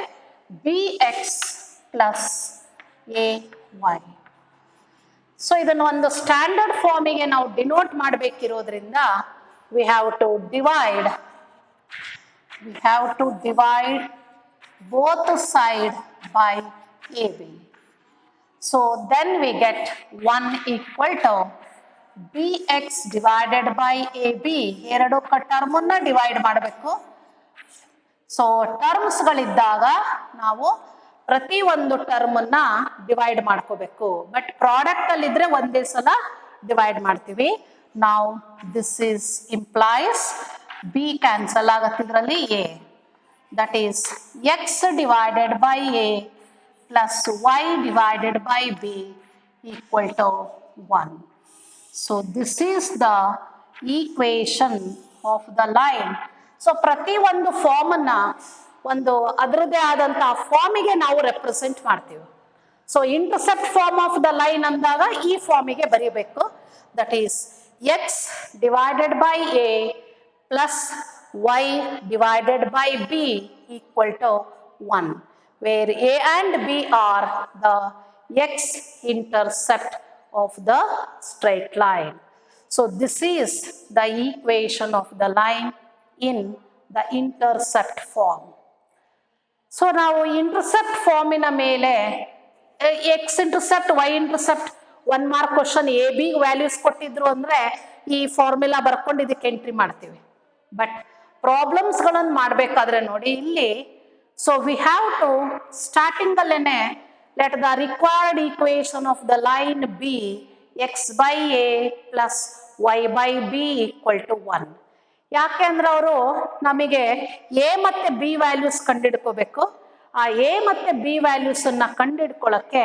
B X plus A Y. So ಇದನ್ನು ಒಂದು ಸ್ಟ್ಯಾಂಡರ್ಡ್ ಫಾರ್ಮಿಗೆ ನಾವು ಡಿನೋಟ್ ಮಾಡಬೇಕಿರೋದ್ರಿಂದ we have to divide both sides by AB. So then we get 1 equal to bx divided by AB. ಎರಡು term ಅನ್ನ ಡಿವೈಡ್ ಮಾಡಬೇಕು. ಸೊ ಟರ್ಮ್ಸ್ ಗಳಿದ್ದಾಗ ನಾವು ಪ್ರತಿ ಒಂದು ಟರ್ಮ್ ಅನ್ನ ಡಿವೈಡ್ ಮಾಡ್ಕೋಬೇಕು, ಬಟ್ ಪ್ರಾಡಕ್ಟ್ ಅಲ್ಲಿ ಇದ್ರೆ ಒಂದೇ ಸಲ ಡಿವೈಡ್ ಮಾಡ್ತೀವಿ. ನಾವು this is implies B cancel ಆಗತ್ತಿದ್ರಲ್ಲಿ A, that is X divided by A plus Y divided by B equal to 1. So this is the equation of the line. So ಪ್ರತಿ ಒಂದು form ಅನ್ನ ಒಂದು ಅದರದ್ದೇ ಆದಂತಹ ಫಾರ್ಮಿಗೆ ನಾವು ರೆಪ್ರೆಸೆಂಟ್ ಮಾಡ್ತೀವಿ. So intercept form of the line ಅಂದಾಗ ಈ ಫಾರ್ಮಿಗೆ ಬರೀಬೇಕು. that is x divided by a plus y divided by b equal to 1, where a and b are the x-intercept of the straight line. So this is the equation of the line in the intercept form. So ನಾವು intercept ಫಾರ್ಮಿನ ಮೇಲೆ X intercept Y intercept 1 mark question A B values ಕೊಟ್ಟಿದ್ರು ಅಂದರೆ ಈ formula ಬರ್ಕೊಂಡು ಇದಕ್ಕೆ entry ಮಾಡ್ತೀವಿ. But ಪ್ರಾಬ್ಲಮ್ಸ್ಗಳನ್ನು ಮಾಡಬೇಕಾದ್ರೆ ನೋಡಿ ಇಲ್ಲಿ, ಸೊ ವಿ ಹ್ಯಾವ್ ಟು ಸ್ಟಾರ್ಟಿಂಗಲ್ಲೇ let the required equation of the line be X by A plus Y by B equal to 1. ಯಾಕೆ ಅಂದ್ರೆ ಅವರು ನಮಗೆ ಎ ಮತ್ತೆ ಬಿ ವ್ಯಾಲ್ಯೂಸ್ ಕಂಡುಹಿಡ್ಕೋಬೇಕು. ಆ ಎ ಮತ್ತೆ ಬಿ ವ್ಯಾಲ್ಯೂಸ್ ಅನ್ನ ಕಂಡುಹಿಡ್ಕೊಳ್ಳೋಕ್ಕೆ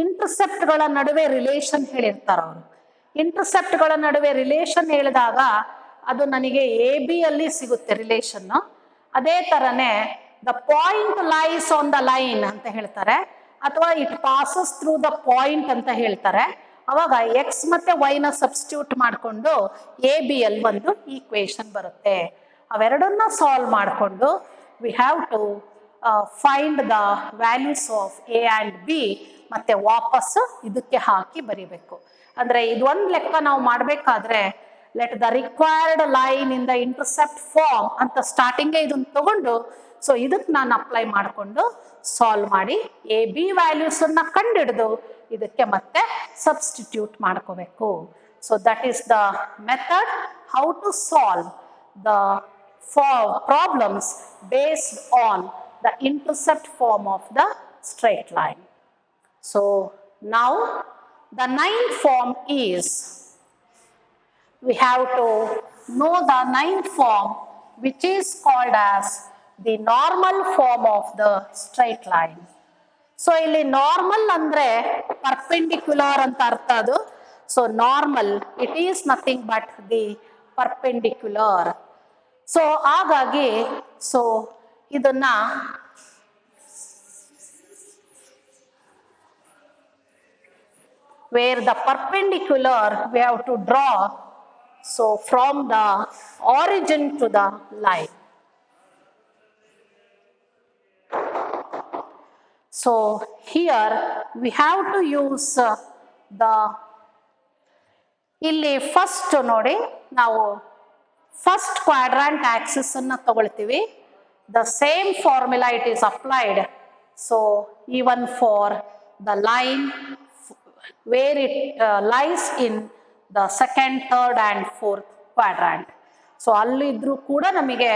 ಇಂಟರ್ಸೆಪ್ಟ್ಗಳ ನಡುವೆ ರಿಲೇಷನ್ ಹೇಳಿರ್ತಾರೆ ಅವರು. ಇಂಟರ್ಸೆಪ್ಟ್ಗಳ ನಡುವೆ ರಿಲೇಷನ್ ಹೇಳಿದಾಗ ಅದು ನನಗೆ ಎ ಬಿ ಅಲ್ಲಿ ಸಿಗುತ್ತೆ ರಿಲೇಷನ್. ಅದೇ ತರನೇ the point lies on the line ಅಂತ ಹೇಳ್ತಾರೆ, ಅಥವಾ it passes through the point ಅಂತ ಹೇಳ್ತಾರೆ. ಅವಾಗ ಎಕ್ಸ್ ಮತ್ತೆ ವೈನ ಸಬ್ಸ್ಟಿಟ್ಯೂಟ್ ಮಾಡಿಕೊಂಡು ಎ ಬಿ ಅಲ್ಲಿ ಒಂದು ಈಕ್ವೇಶನ್ ಬರುತ್ತೆ. ಅವೆರಡನ್ನ ಸಾಲ್ವ್ ಮಾಡಿಕೊಂಡು we have to find the values of A and B ಮತ್ತೆ ವಾಪಸ್ ಇದಕ್ಕೆ ಹಾಕಿ ಬರಿಬೇಕು. ಅಂದರೆ ಇದೊಂದು ಲೆಕ್ಕ ನಾವು ಮಾಡಬೇಕಾದ್ರೆ let the required line in the intercept form ಅಂತ ಸ್ಟಾರ್ಟಿಂಗೇ ಇದನ್ನು ತಗೊಂಡು, ಸೊ ಇದಕ್ಕೆ ನಾನು ಅಪ್ಲೈ ಮಾಡಿಕೊಂಡು ಸಾಲ್ವ್ ಮಾಡಿ ಎ ಬಿ ವ್ಯಾಲ್ಯೂಸನ್ನು ಕಂಡುಹಿಡಿದು ಇದಕ್ಕೆ ಮತ್ತೆ ಸಬ್ಸ್ಟಿಟ್ಯೂಟ್ ಮಾಡ್ಕೋಬೇಕು. So that is the method how to solve the problems based on the intercept form of the straight line. So now the 9th form is, we have to know the 9th form, which is called as the normal form of the straight line. So ಇಲ್ಲಿ normal ಅಂದ್ರೆ perpendicular ಅಂತ ಅರ್ಥ ಅದು. So normal it is nothing but the perpendicular. So ಹಾಗಾಗಿ so ಇದನ್ನ where the perpendicular we have to draw, so from the origin to the line. So here we have to use the, ಇಲ್ಲಿ first ನೋಡಿ ನಾವು first quadrant Axis ಅನ್ನು ತಗೊಳ್ತೀವಿ. The same formula it is applied. So even for the line where it lies in the second, third and fourth quadrant. So ಅಲ್ಲಿದ್ರೂ ಕೂಡ ನಮಗೆ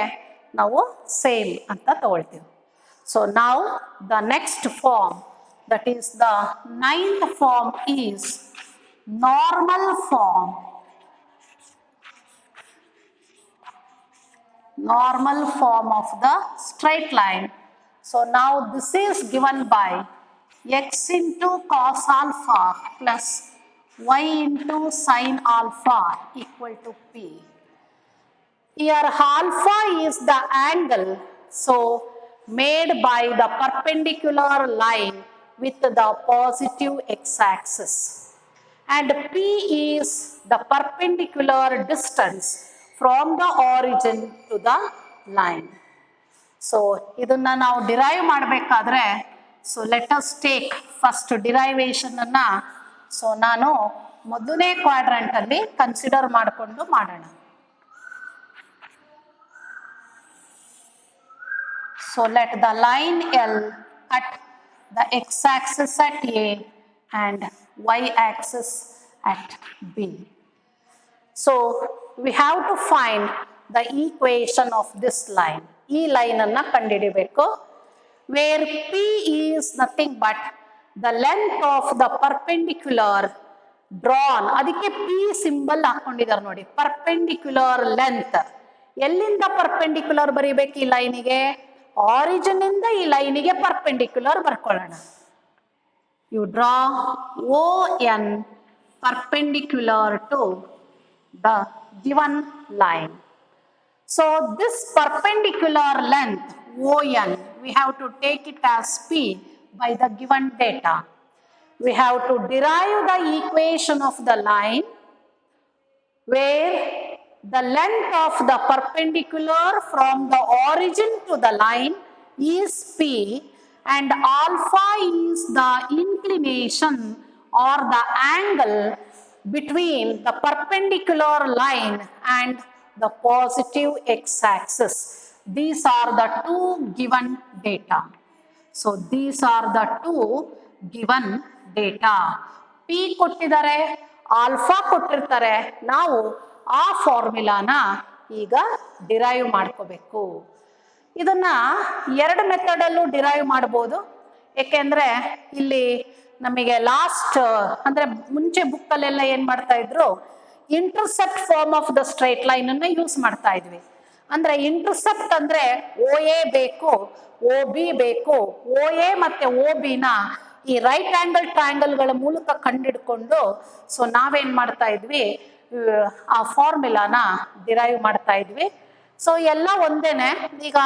ನಾವು same ಅಂತ ತಗೊಳ್ತೀವಿ. So now the next form, that is the 9th form, is normal form. Normal form of the straight line. So now this is given by x into cos alpha plus y into sin alpha equal to p. Here alpha is the angle, so made by the perpendicular line with the positive x-axis, and p is the perpendicular distance from the origin to the line. So ಇದನ್ನ ನಾವು derive ಮಾಡಬೇಕಾದ್ರೆ, so let us take first derivation ಅನ್ನ. So ನಾನು ಮೊದಲನೇ quadrant ಅಲ್ಲಿ consider ಮಾಡಿಕೊಂಡು ಮಾಡೋಣ. So let the line L cut the X Axis at A and y-axis at b. So we have to find the equation of this line. ಈ line ಅನ್ನ ಕಂಡುಹಿಡಿಬೇಕು. Where p is nothing but the length of the perpendicular drawn. ಅದಕ್ಕೆ p symbol ಹಾಕೊಂಡಿದ್ದಾರೆ ನೋಡಿ, perpendicular length. ಎಲ್ಲಿಂದ perpendicular ಬರೀಬೇಕು ಈ ಲೈನಿಗೆ? Origin ಇಂದ ಈ ಲೈನಿಗೆ perpendicular ಬರ್ಕೊಳ್ಳೋಣ. You draw ON perpendicular to the given line. So this perpendicular length ON, we have to take it as P by the given data. We have to derive the equation of the line where the length of the perpendicular from the origin to the line is P and alpha is the inclination or the angle between the perpendicular line and the positive x-axis. These are the two given data. So these are the two given data. P ಕೊಟ್ಟಿದ್ದಾರೆ, alpha ಕೊಟ್ಟಿರ್ತಾರೆ. ನಾವು ಆ ಫಾರ್ಮುಲಾನ ಈಗ derive ಮಾಡ್ಕೋಬೇಕು. ಇದನ್ನ ಎರಡು ಮೆಥಡಲ್ಲೂ derive ಮಾಡ್ಬೋದು. ಏಕೆಂದ್ರೆ ಇಲ್ಲಿ ನಮಗೆ ಲಾಸ್ಟ್ ಅಂದ್ರೆ ಮುಂಚೆ ಬುಕ್ಕಲ್ಲೆಲ್ಲ ಏನ್ ಮಾಡ್ತಾ ಇದ್ರು, intercept form of the straight line ಅನ್ನ ಯೂಸ್ ಮಾಡ್ತಾ ಇದ್ವಿ. ಅಂದ್ರೆ ಇಂಟರ್ಸೆಪ್ಟ್ ಅಂದ್ರೆ ಓ ಎ ಬೇಕು, ಓ ಬಿ ಬೇಕು. ಓ ಎ ಮತ್ತೆ ಓ ಬಿನ ಈ ರೈಟ್ ಆಂಗಲ್ ಟ್ರಯಾಂಗಲ್ಗಳ ಮೂಲಕ ಕಂಡಿಡ್ಕೊಂಡು ಸೊ ನಾವೇನ್ ಮಾಡ್ತಾ ಇದ್ವಿ, ಆ ಫಾರ್ಮುಲಾನ ಡಿರೈವ್ ಮಾಡ್ತಾ ಇದ್ವಿ. ಸೊ ಎಲ್ಲ ಒಂದೇನೆ. ಈಗ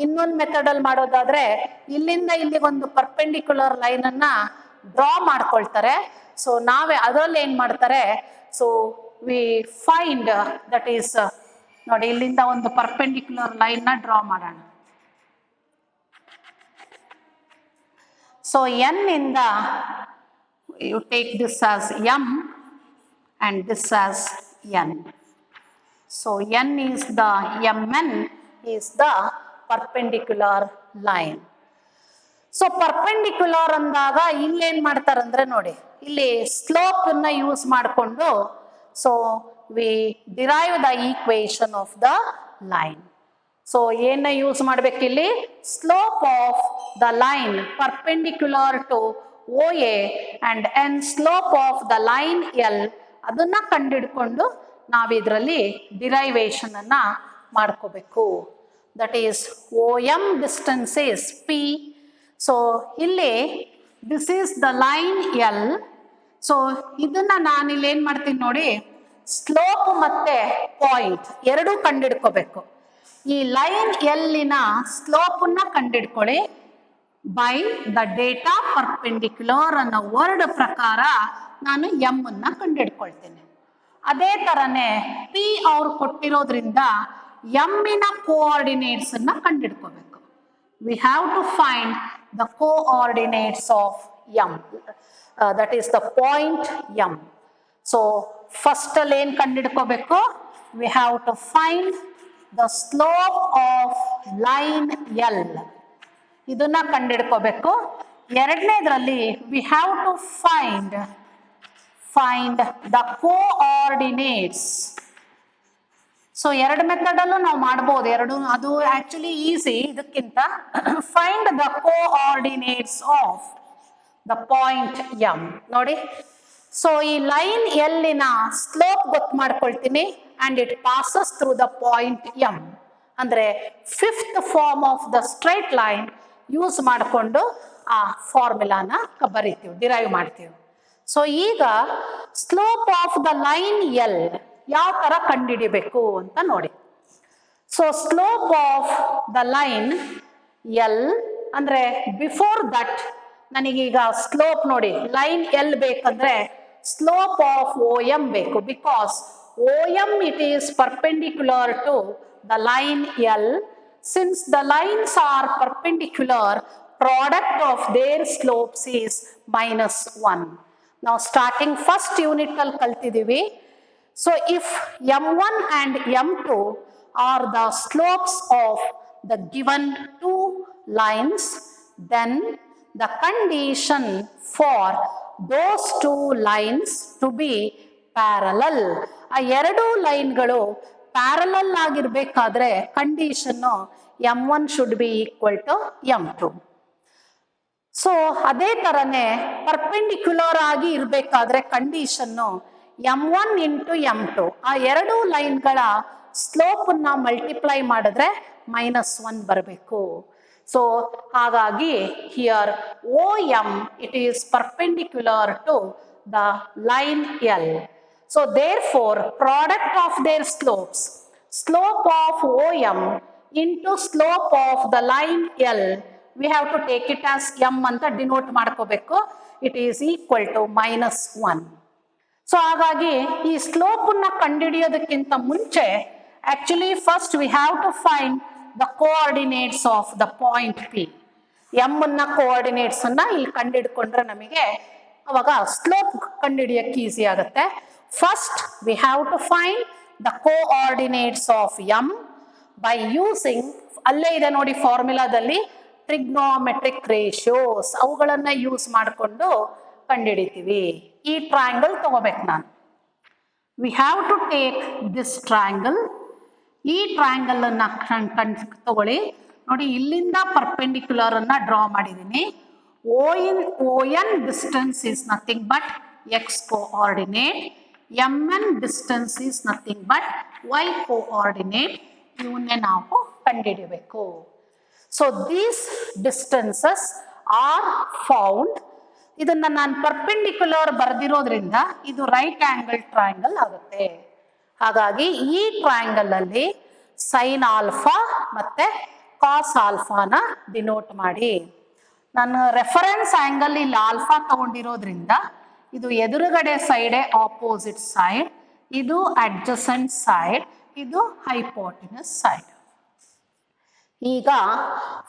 ಇನ್ನೊಂದು ಮೆಥಡ್ ಅಲ್ಲಿ ಮಾಡೋದಾದ್ರೆ ಇಲ್ಲಿಂದ ಇಲ್ಲಿಗೆ ಒಂದು ಪರ್ಪೆಂಡಿಕ್ಯುಲರ್ ಲೈನ್ ಅನ್ನ ಡ್ರಾ ಮಾಡ್ಕೊಳ್ತಾರೆ. ಸೊ ನಾವೇ ಅದರಲ್ಲಿ ಏನ್ ಮಾಡ್ತಾರೆ, so we find that is, ನೋಡಿ ಇಲ್ಲಿಂದ ಒಂದು ಪರ್ಪೆಂಡಿಕ್ಯುಲರ್ ಲೈನ್ ನ ಡ್ರಾ ಮಾಡೋಣ. ಸೊ n ಇಂದ you take this as m and this as n. So n is the mn is the perpendicular line. So perpendicular ಅಂದಾಗ ಇಲ್ಲಿ ಏನ್ ಮಾಡ್ತಾರಂದ್ರೆ ನೋಡಿ, ಇಲ್ಲಿ ಸ್ಲೋಪ್ ಅನ್ನ ಯೂಸ್ ಮಾಡಿಕೊಂಡು so we derive the equation of the line. So ಏನ use ಮಾಡ್ಬೇಕಿಲ್ಲಿ, slope of the line perpendicular to O A and N slope of the line L ಅದನ್ನ ಕಂಡಿಡ್ಕೊಂಡು ನಾವಿದ್ರಲ್ಲಿ ಡಿರೈವೇಶನ್ ಅನ್ನ ಮಾಡ್ಕೋಬೇಕು. That is O M distance is P. So ಇಲ್ಲಿ this is the line L. So ಇದನ್ನ ನಾನು ಇಲ್ಲಿ ಏನ್ ಮಾಡ್ತೀನಿ ನೋಡಿ, ಸ್ಲೋಪ್ ಮತ್ತೆ ಪಾಯಿಂಟ್ ಎರಡೂ ಕಂಡಿಡ್ಕೋಬೇಕು. ಈ ಲೈನ್ ಎಲ್ಲಿನ ಸ್ಲೋಪ್ ಅನ್ನ ಕಂಡಿಡ್ಕೊಳ್ಳಿ ಬೈ ದ ಡೇಟಾ ಪರ್ಪೆಂಡಿಕ್ಯುಲರ್ ಅನ್ನೋ ವರ್ಡ್ ಪ್ರಕಾರ ನಾನು ಎಂ ಅನ್ನ ಕಂಡಿಡ್ಕೊಳ್ತೇನೆ. ಅದೇ ತರನೇ ಪಿ ಅವ್ರು ಕೊಟ್ಟಿರೋದ್ರಿಂದ ಎಮ್ಮಿನ ಕೋಆರ್ಡಿನೇಟ್ಸ್ ಅನ್ನ ಕಂಡಿಡ್ಕೋಬೇಕು. We have to find the coordinates of M, that is the point M. So first ಅಲ್ಲಿ ಏನ್ ಕಂಡಿಡ್ಕೋಬೇಕು, we have to find the slope of line L, ಇದನ್ನ ಕಂಡಿಡ್ಕೋಬೇಕು. ಎರಡನೇದ್ರಲ್ಲಿ we have to find the coordinates. So ಎರಡು method ಅಲ್ಲೂ ನಾವು ಮಾಡ್ಬೋದು, ಎರಡು ಅದು ಆಕ್ಚುಲಿ ಈಸಿ ಇದಕ್ಕಿಂತ. Find the coordinates of the point M. ನೋಡಿ, ಸೊ ಈ ಲೈನ್ ಎಲ್ಲಿನ ಸ್ಲೋಪ್ ಗೊತ್ತು ಮಾಡ್ಕೊಳ್ತೀನಿ and it passes through the point M. ಅಂದ್ರೆ fifth form of the straight line use ಮಾಡಿಕೊಂಡು ಆ ಫಾರ್ಮುಲಾನ ಬರಿತೀವಿ, ಡಿರೈವ್ ಮಾಡ್ತೀವಿ. ಸೊ ಈಗ slope of the line L ಯಾವ ತರ ಕಂಡುಹಿಡಿಬೇಕು ಅಂತ ನೋಡಿ. So slope of the line L ಅಂದ್ರೆ ಬಿಫೋರ್ ದಟ್ ನನಗೀಗ ಸ್ಲೋಪ್ ನೋಡಿ, ಲೈನ್ ಎಲ್ ಬೇಕಂದ್ರೆ ಸ್ಲೋಪ್ ಆಫ್ ಓ ಎಂ ಬೇಕು. Because O M it is perpendicular to the line L. Since the lines are perpendicular, product of their slopes is -1. Now starting first unit al kaltidivi. So if m1 and m2 are the slopes of the given two lines, then the condition for those two lines to be parallel. ಆ ಎರಡು ಲೈನ್ಗಳು parallel ಆಗಿರ್ಬೇಕಾದ್ರೆ condition m1 should be equal to m2. So ಅದೇ ತರನೇ perpendicular ಆಗಿ ಇರಬೇಕಾದ್ರೆ condition m1 into m2, ಆ ಎರಡು ಲೈನ್ಗಳ ಸ್ಲೋಪ್ ಅನ್ನ ಮಲ್ಟಿಪ್ಲೈ ಮಾಡಿದ್ರೆ -1 ಬರಬೇಕು. ಸೊ ಹಾಗಾಗಿ here O M it is perpendicular to the line L. So therefore, product of their slopes, slope of OM into slope of the line L, we have to take it as m anta denote ಮಾಡ್ಕೋಬೇಕು. It is equal to -1. So ಹಾಗಾಗಿ ಈ ಸ್ಲೋಪನ್ನ ಕಂಡುಹಿಡಿಯೋದಕ್ಕಿಂತ ಮುಂಚೆ actually first we have to find the coordinates of the point P. M ಅನ್ನ coordinates ಅನ್ನ ಇಲ್ಲಿ ಕಂಡುಹಿಡ್ಕೊಂಡ್ರೆ ನಮಗೆ ಅವಾಗ ಸ್ಲೋಪ್ ಕಂಡುಹಿಡಿಯಕ್ಕೆ ಈಸಿ ಆಗುತ್ತೆ. First we have to find the coordinates of M by using, ಅಲ್ಲೇ ಇದೆ ನೋಡಿ ಫಾರ್ಮುಲಾದಲ್ಲಿ, ಟ್ರಿಗ್ನೋಮೆಟ್ರಿಕ್ ರೇಷಿಯೋಸ್, ಅವುಗಳನ್ನ ಯೂಸ್ ಮಾಡಿಕೊಂಡು ಕಂಡುಹಿಡಿತೀವಿ. ಈ ಟ್ರಯಾಂಗಲ್ ತಗೋಬೇಕು ನಾನು. We have to take this triangle. ಈ ಟ್ರಯಾಂಗಲ್ ಅನ್ನ ತಗೊಳ್ಳಿ. ನೋಡಿ ಇಲ್ಲಿಂದ ಪರ್ಪೆಂಡಿಕ್ಯುಲರ್ ಅನ್ನ ಡ್ರಾ ಮಾಡಿದ್ದೀನಿ. O N distance is nothing but X coordinate, M N distance is nothing but Y coordinate. ಇವನ್ನೇ ನಾವು ಕಂಡುಹಿಡಿಯಬೇಕು. So these distances are found. ಇದನ್ನ ನಾನು ಪರ್ಪೆಂಡಿಕ್ಯುಲರ್ ಬರೆದಿರೋದ್ರಿಂದ ಇದು ರೈಟ್ ಆಂಗಲ್ ಟ್ರಯಾಂಗಲ್ ಆಗುತ್ತೆ. ಹಾಗಾಗಿ ಈ ಟ್ರಯಾಂಗಲ್ ಅಲ್ಲಿ ಸೈನ್ ಆಲ್ಫಾ ಮತ್ತೆ ಕಾಸ್ ಆಲ್ಫಾನ ಡಿನೋಟ್ ಮಾಡಿ. ನಾನು ರೆಫರೆನ್ಸ್ ಆಂಗಲ್ ಇಲ್ಲಿ ಆಲ್ಫಾ ತಗೊಂಡಿರೋದ್ರಿಂದ ಇದು ಎದುರುಗಡೆ ಸೈಡ್ ಆಪೋಸಿಟ್ ಸೈಡ್, ಇದು ಅಡ್ಜಸೆಂಟ್ ಸೈಡ್, ಇದು ಹೈಪೋಟಿನಸ್ ಸೈಡ್. ಈಗ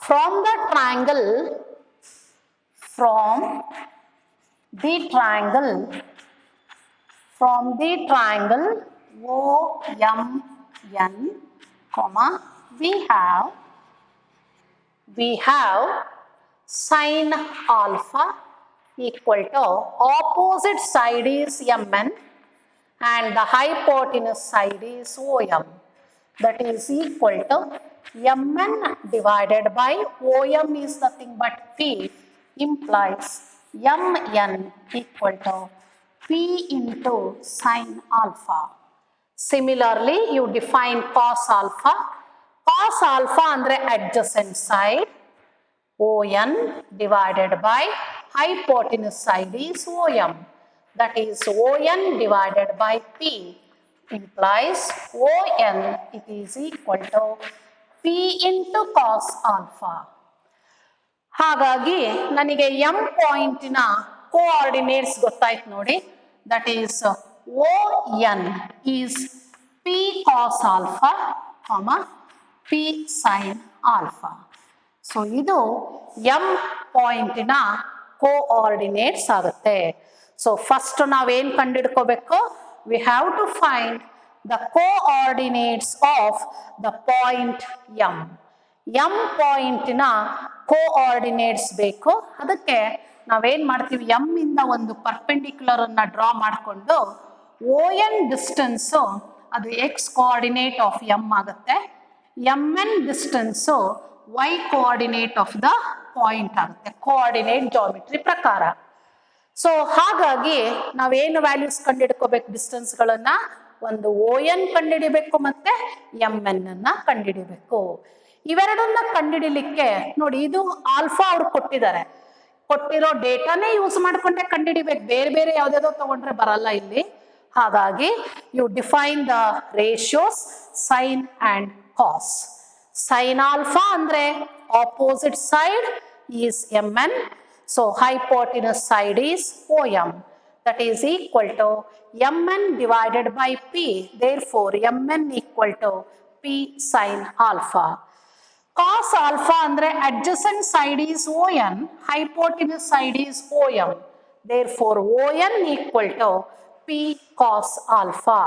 from the triangle OMN, we have sin alpha equal to opposite side is MN and the hypotenuse side is OM. That is equal to MN divided by OM is nothing but P, implies MN equal to P into sin alpha. Similarly, you define cos alpha. Cos alpha andre adjacent side, ON divided by hypotenuse side is OM. That is ON divided by P, implies ON it is equal to P into cos alpha. ಹಾಗಾಗಿ ನನಗೆ M ಪಾಯಿಂಟಿನ coordinates ಗೊತ್ತಾಯ್ತು ನೋಡಿ. That is ON is P cos alpha, P sin alpha. So ಇದು M ಪಾಯಿಂಟಿನ coordinates ಆಗುತ್ತೆ. So first ನಾವೇನು ಕಂಡುಹಿಡ್ಕೋಬೇಕು? We have to find the coordinates of the point M. M ಪಾಯಿಂಟಿನ ಕೋಆರ್ಡಿನೇಟ್ಸ್ ಬೇಕು. ಅದಕ್ಕೆ ನಾವೇನ್ ಮಾಡ್ತೀವಿ, ಎಂ ಇಂದ ಒಂದು ಪರ್ಪೆಂಡಿಕ್ಯುಲರ್ ಅನ್ನ ಡ್ರಾ ಮಾಡಿಕೊಂಡು ON ಡಿಸ್ಟೆನ್ಸು ಅದು ಎಕ್ಸ್ ಕೋಆರ್ಡಿನೇಟ್ ಆಫ್ ಎಂ ಆಗುತ್ತೆ, MN distance Y coordinate of the point ಆಗುತ್ತೆ ಕೋಆರ್ಡಿನೇಟ್ ಜಾಮಿಟ್ರಿ ಪ್ರಕಾರ. ಸೊ ಹಾಗಾಗಿ ನಾವೇನು ವ್ಯಾಲ್ಯೂಸ್ ಕಂಡುಹಿಡ್ಕೋಬೇಕು? ಡಿಸ್ಟೆನ್ಸ್ಗಳನ್ನ ಒಂದು ON ಕಂಡುಹಿಡಿಬೇಕು ಮತ್ತೆ MN ಅನ್ನ ಕಂಡುಹಿಡಿಬೇಕು. ಇವೆರಡನ್ನ ಕಂಡುಹಿಡಿಲಿಕ್ಕೆ ನೋಡಿ, ಇದು ಆಲ್ಫಾ ಅವ್ರು ಕೊಟ್ಟಿದ್ದಾರೆ, ಕೊಟ್ಟಿರೋ ಡೇಟಾನೇ ಯೂಸ್ ಮಾಡ್ಕೊಂಡೆ ಕಂಡುಹಿಡಿಬೇಕು. ಬೇರೆ ಬೇರೆ ಯಾವ್ದಾವ್ದೋ ತಗೊಂಡ್ರೆ ಬರಲ್ಲ ಇಲ್ಲಿ. ಹಾಗಾಗಿ you define the ratios sine and cos. Sine alpha ಅಂದ್ರೆ opposite side is MN, so hypotenuse side is OM. That is equal to MN divided by P. Therefore MN equal to P sin alpha. Cos alpha andre adjacent side is ON, hypotenuse side is OM. Therefore ON equal to P cos alpha.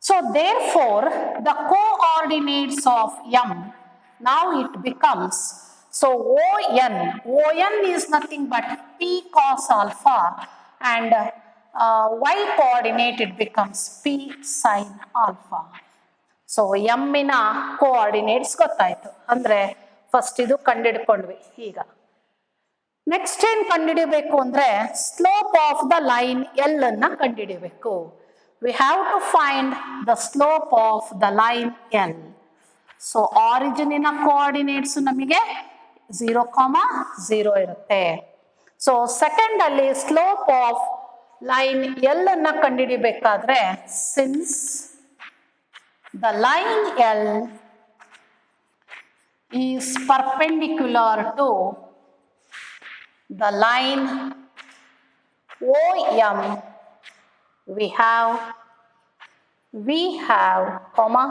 So therefore the coordinates of M, now it becomes, so ON is nothing but P cos alpha and Y coordinate it becomes P sin alpha. So ಎಮ್ಮಿನ coordinates ಗೊತ್ತಾಯ್ತು ಅಂದ್ರೆ first ಇದು ಕಂಡುಹಿಡ್ಕೊಂಡ್ವಿ. ಈಗ next ಏನ್ ಕಂಡುಹಿಡಿಬೇಕು ಅಂದ್ರೆ slope of the line L ಅನ್ನ ಕಂಡುಹಿಡಿಬೇಕು. We have to find the slope of the line L. So ಆರಿಜಿನಿನ ಕೋಆರ್ಡಿನೇಟ್ಸ್ ನಮಗೆ 0,0 ಇರುತ್ತೆ. ಸೊ ಸೆಕೆಂಡ್ ಅಲ್ಲಿ ಸ್ಲೋಪ್ ಆಫ್ ಲೈನ್ ಎಲ್ ಅನ್ನ ಕಂಡುಹಿಡಿಬೇಕಾದ್ರೆ, since the line L is perpendicular to the line OM we have comma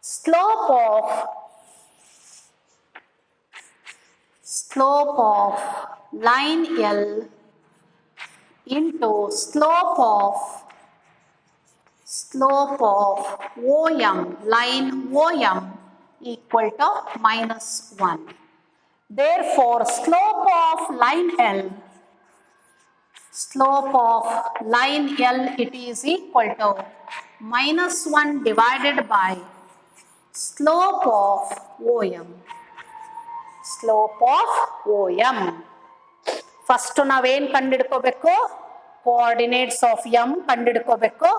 slope of line L into slope of OM, line OM equal to -1. Therefore, slope of line L it is equal to -1 divided by slope of OM. First ನಾವೇನು ಕಂಡಿಡ್ಕೋಬೇಕು, coordinates of M ಕಂಡಿಡ್ಕೋಬೇಕು.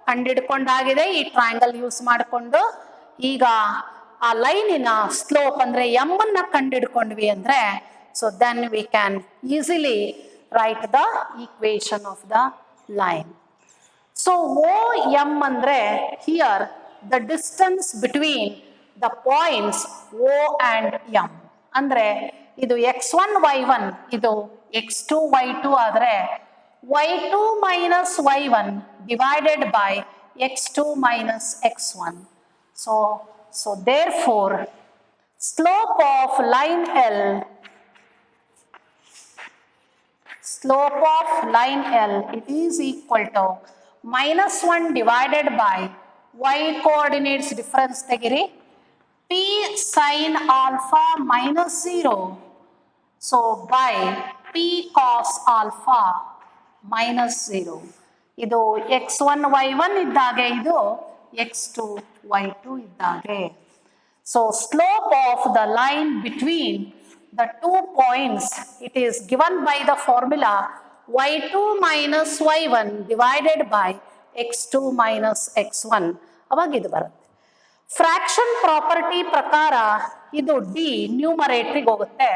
ಕಂಡಿಡ್ಕೊಂಡಾಗಿದೆ ಈ triangle use ಮಾಡಿಕೊಂಡು. ಈಗ ಆ ಲೈನಿನ slope ಅಂದರೆ M ಅನ್ನ ಕಂಡಿಡ್ಕೊಂಡ್ವಿ ಅಂದರೆ, so then we can easily write the equation of the line. So O M ಅಂದರೆ here the distance between the points O and M. ಅಂದರೆ ಇದು x1 y1 ಇದು x2 y2 ಆದರೆ y2 minus y1 divided by x2 minus x1. So therefore slope of line L it is equal to -1 divided by y coordinates difference ತೆಗಿರಿ p sin alpha minus 0. So by p cos alpha minus 0. ಇದು x1 y1 ಇದ್ದಾಗೆ, ಇದು x2 y2 ಇದ್ದಾಗೆ. So slope of the line between the 2 points, it is given by the formula y2 minus y1 divided by x2 minus x1. ಅವಾಗ ಇದು ಬರುತ್ತೆ. Fraction property ಪ್ರಕಾರ ಇದು D ನ್ಯೂಮರೇಟ್ರಿಗೆ ಹೋಗುತ್ತೆ.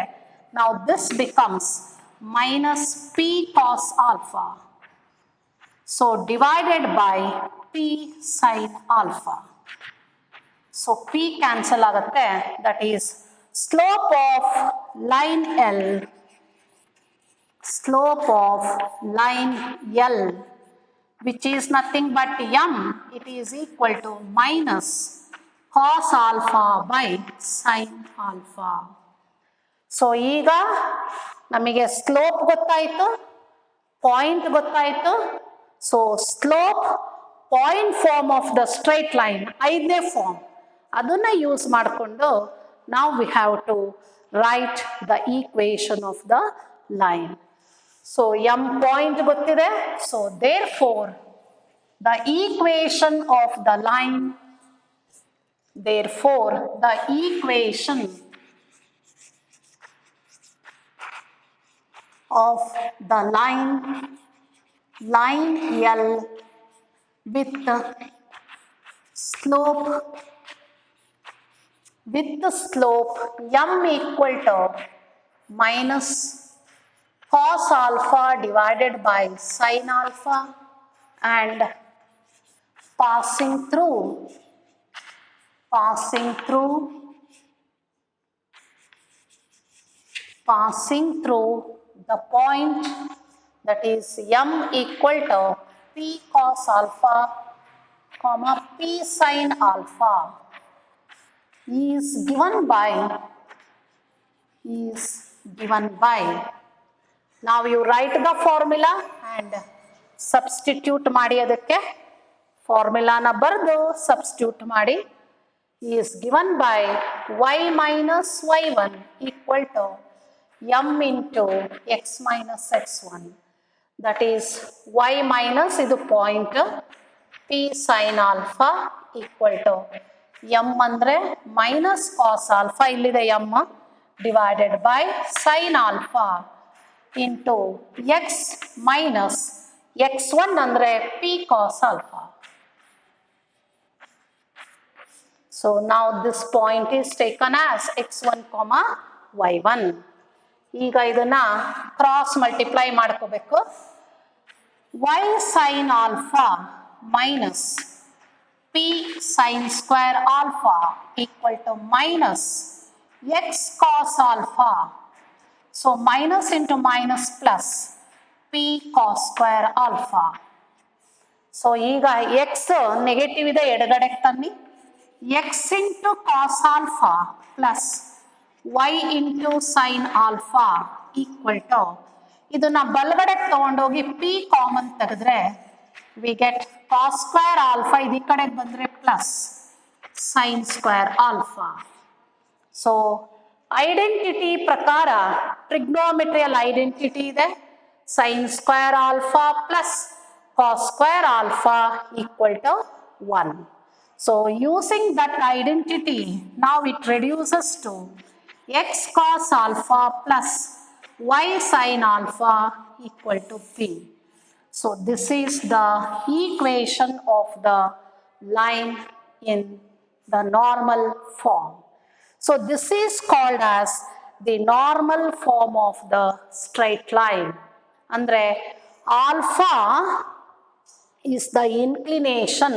ನಾವು this becomes minus p cos alpha. So divided by p sin alpha. So p cancel ಆಗುತ್ತೆ. That is slope of line L which is nothing but m, it is equal to minus cos alpha by sin alpha. So ಈಗ ನಮಗೆ slope ಗೊತ್ತಾಯಿತು, point ಗೊತ್ತಾಯಿತು. So slope point form of the straight line 5ನೇ form, ಅದನ್ನು use ಮಾಡಿಕೊಂಡು ನಾವು we have to write the equation of the line. So M point ಗೊತ್ತಿದೆ. So therefore the equation of the line, of the line L with the slope m equal to minus cos alpha divided by sin alpha and passing through the point that is m equal to p cos alpha comma p sin alpha is given by now you write the formula and substitute ಮಾಡಿ. ಅದಕ್ಕೆ ಫಾರ್ಮುಲಾನ ಬರೆದು substitute ಮಾಡಿ. is given by y minus y1 equal to m into x minus x1. That is y minus ಇದು point p sin alpha equal to m ಅಂದರೆ minus cos alpha, ಇಲ್ಲಿದೆ m, divided by sin alpha into x minus x1 ಅಂದರೆ p cos alpha. So now this point is taken as x1 comma y1. ಈಗ ಇದನ್ನ cross multiply ಮಾಡ್ಕೋಬೇಕು. y sin alpha minus p sin square alpha equal to minus x cos alpha. So minus into minus plus p cos square alpha. So ಈಗ X negative ಇದೆ, ಎಡಗಡೆಗೆ ತನ್ನಿ. X into cos alpha plus Y into sine alpha equal to, ಇದನ್ನ ಬಲಗಡೆಗೆ ತಗೊಂಡೋಗಿ P common ತೆಗೆದ್ರೆ we get cos square alpha, ಇದು ಈ ಕಡೆಗೆ ಬಂದ್ರೆ plus sine square alpha. So identity ಪ್ರಕಾರ ಟ್ರಿಗ್ನೋಮೆಟ್ರಿಯಲ್ ಐಡೆಂಟಿಟಿ ಇದೆ, sine square alpha plus cos square alpha equal to 1. So using that identity, now it reduces to x cos alpha plus y sin alpha equal to p. So this is the equation of the line in the normal form. So this is called as the normal form of the straight line. Andre alpha is the inclination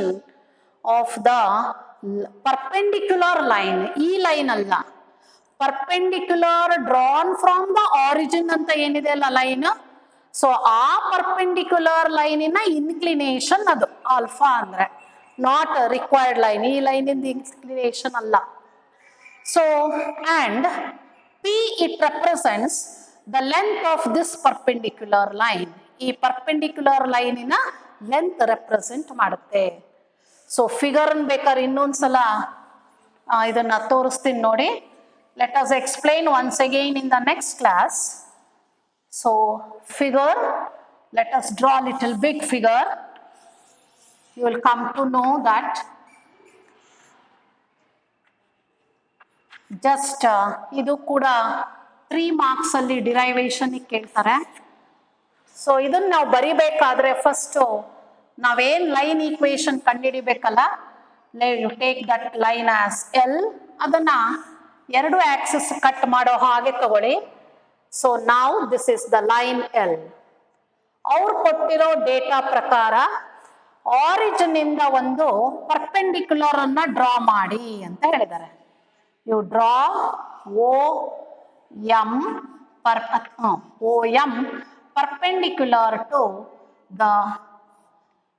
of the perpendicular line. E line alla, perpendicular drawn from the origin anta enide alla line. So ಆ perpendicular line ina inclination adu alpha andre, not a required line. E line in the inclination alla. So and p, it represents the length of this perpendicular line. ಈ perpendicular line ina length represent ಮಾಡುತ್ತೆ. So figure ಬೇಕಾದ್ರೆ ಇನ್ನೊಂದ್ಸಲ ಇದನ್ನ ತೋರಿಸ್ತೀನಿ ನೋಡಿ. Let us explain once again in the next class. So figure, let us draw little big figure. You will come to know that. Just ಇದು ಕೂಡ 3 marks ಅಲ್ಲಿ derivation ಕೇಳ್ತಾರೆ. ಸೊ ಇದನ್ನ ನಾವು ಬರಿಬೇಕಾದ್ರೆ ಫಸ್ಟ್ ನಾವೇನ್ ಲೈನ್ ಈಕ್ವೇಶನ್ ಕಂಡುಹಿಡಿಬೇಕಲ್ಲ, you take that line as L, ಅದನ್ನ 2 ಆಕ್ಸಿಸ್ ಕಟ್ ಮಾಡೋ ಹಾಗೆ ತಗೊಳ್ಳಿ. ಸೊ ನಾವು this is the line L. ಅವ್ರು ಕೊಟ್ಟಿರೋ ಡೇಟಾ ಪ್ರಕಾರ ಆರಿಜಿನ್ ಇಂದ ಒಂದು ಪರ್ಪೆಂಡಿಕ್ಯುಲರ್ ಅನ್ನ ಡ್ರಾ ಮಾಡಿ ಅಂತ ಹೇಳಿದ್ದಾರೆ. You draw O M perpendicular to the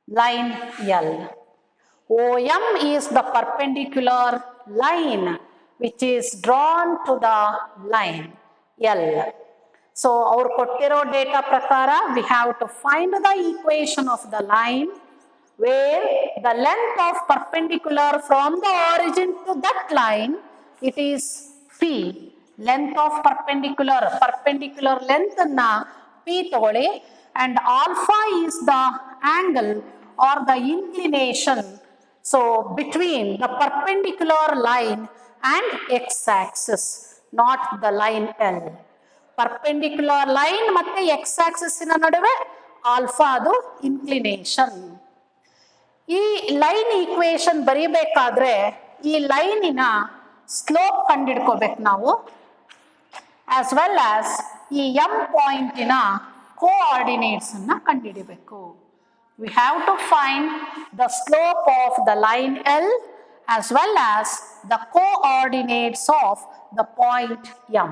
line L. OM is the perpendicular line which is drawn to the line L. So our kottiro data prakara we have to find the equation of the line where the length of perpendicular from the origin to that line, it is P. Length of perpendicular length na P ತಗೊಳ್ಳಿ, and alpha is the angle or the inclination, so between the perpendicular line and x-axis, not the line L. Perpendicular line ಮತ್ತೆ x-axis ನ ನಡುವೆ alpha ಅದು inclination. ಈ line equation ಬರೀಬೇಕಾದ್ರೆ ಈ ಲೈನಿನ slope ಕಂಡುಹಿಡ್ಕೋಬೇಕು ನಾವು, as well as ಈ m ಪಾಯಿಂಟಿನ coordinates ಅನ್ನ ಕಂಡುಹಿಡಿಬೇಕು. We have to find the slope of the line L as well as the coordinates of the point m.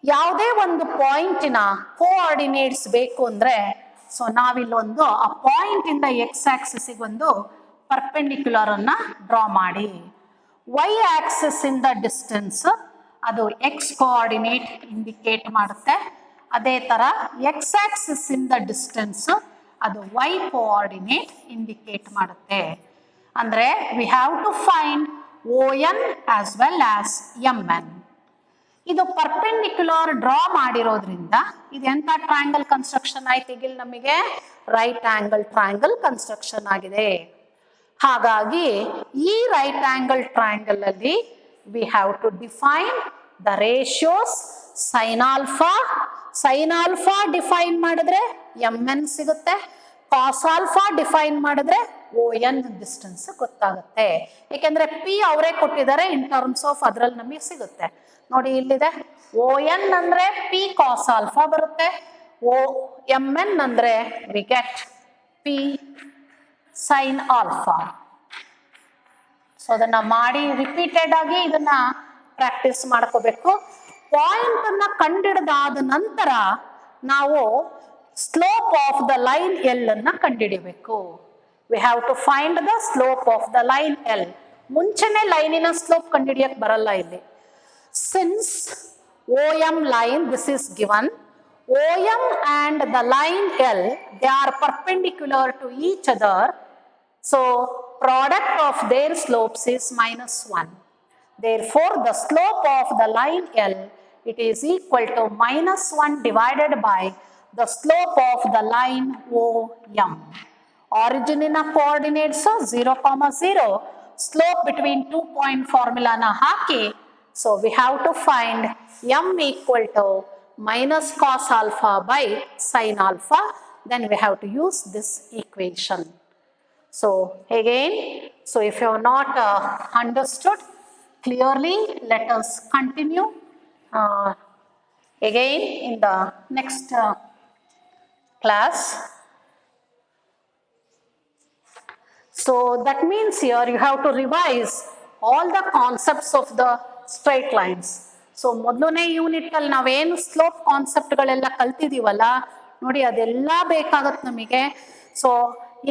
ಯಾವುದೇ ಒಂದು ಪಾಯಿಂಟಿನ ಕೋಆರ್ಡಿನೇಟ್ಸ್ ಬೇಕು ಅಂದ್ರೆ, ಸೊ ನಾವಿಲ್ಲೊಂದು ಆ ಪಾಯಿಂಟ್ ಇಂದ ಎಕ್ಸ್ ಆಕ್ಸಿಸ್ ಒಂದು ಪರ್ಪೆಂಡಿಕ್ಯುಲರ್ ಅನ್ನ ಡ್ರಾ ಮಾಡಿ. ವೈ ಆಕ್ಸಿಸ್ ಇಂದ ಡಿಸ್ಟೆನ್ಸ್ ಅದು ಎಕ್ಸ್ ಕೋಆರ್ಡಿನೇಟ್ ಇಂಡಿಕೇಟ್ ಮಾಡುತ್ತೆ. ಅದೇ ತರ ಎಕ್ಸ್ ಆಕ್ಸಿಸ್ ಇಂದ ಡಿಸ್ಟೆನ್ಸ್ ಅದು ವೈ ಕೋಆರ್ಡಿನೇಟ್ ಇಂಡಿಕೇಟ್ ಮಾಡುತ್ತೆ. ಅಂದ್ರೆ we have to find O N as well as M N. ಇದು ಪರ್ಪೆಂಡಿಕ್ಯುಲರ್ ಡ್ರಾ ಮಾಡಿರೋದ್ರಿಂದ ಇದು ಎಂತ ಟ್ರಯಾಂಗಲ್ ಕನ್ಸ್ಟ್ರಕ್ಷನ್ ಆಯ್ತು, ಈಗ ನಮಗೆ ರೈಟ್ ಆಂಗಲ್ ಟ್ರಯಾಂಗಲ್ ಕನ್ಸ್ಟ್ರಕ್ಷನ್ ಆಗಿದೆ. ಹಾಗಾಗಿ ಈ ರೈಟ್ ಆಂಗಲ್ ಟ್ರಯಾಂಗಲ್ ಅಲ್ಲಿ we have to define the ratios sin alpha define ಮಾಡಿದ್ರೆ mn ಸಿಗುತ್ತೆ, cos alpha ಡಿಫೈನ್ ಮಾಡಿದ್ರೆ ON ಡಿಸ್ಟೆನ್ಸ್ ಗೊತ್ತಾಗುತ್ತೆ. ಯಾಕೆಂದ್ರೆ ಪಿ ಅವರೇ ಕೊಟ್ಟಿದ್ದಾರೆ ಇನ್ ಟರ್ಮ್ಸ್ ಆಫ್ ಅದ್ರಲ್ಲಿ ನಮಗೆ ಸಿಗುತ್ತೆ ನೋಡಿ. ಇಲ್ಲಿದೆ ON ಅಂದ್ರೆ ಪಿ cos alpha ಬರುತ್ತೆ, mn ಅಂದ್ರೆ we get p sin alpha. So ಅದನ್ನ ಮಾಡಿ ರಿಪೀಟೆಡ್ ಆಗಿ ಇದನ್ನ ಪ್ರಾಕ್ಟೀಸ್ ಮಾಡ್ಕೋಬೇಕು. ಪಾಯಿಂಟ್ ಅನ್ನ ಕಂಡಿಡಿದಾದ ನಂತರ ನಾವು slope of the line L ಅನ್ನ ಕಂಡುಹಿಡಿಯಬೇಕು. We have to find the slope of the line L. ಮುಂಚೆನೆ ಲೈನಿನ ಸ್ಲೋಪ್ ಕಂಡುಹಿಡಿಯಕ್ಕೆ ಬರಲ್ಲ ಇಲ್ಲಿ. Since OM line, this is given, OM and the line L, they are perpendicular to each other. So product of their slopes is -1. Therefore, the slope of the line L, it is equal to -1 divided by the slope of the line OM. Origin in a coordinates 0, 0. Slope between 2 point formula na haki. So we have to find m equal to minus cos alpha by sin alpha. Then we have to use this equation. So again, so if you have not understood clearly, let us continue again in the next class. So that means here you have to revise all the concepts of the straight lines. So ಮೊದಲನೇ ಯೂನಿಟಲ್ಲಿ ನಾವೇನು slope ಕಾನ್ಸೆಪ್ಟ್ಗಳೆಲ್ಲ ಕಲ್ತಿದ್ದೀವಲ್ಲ ನೋಡಿ, ಅದೆಲ್ಲ ಬೇಕಾಗತ್ತೆ ನಮಗೆ. So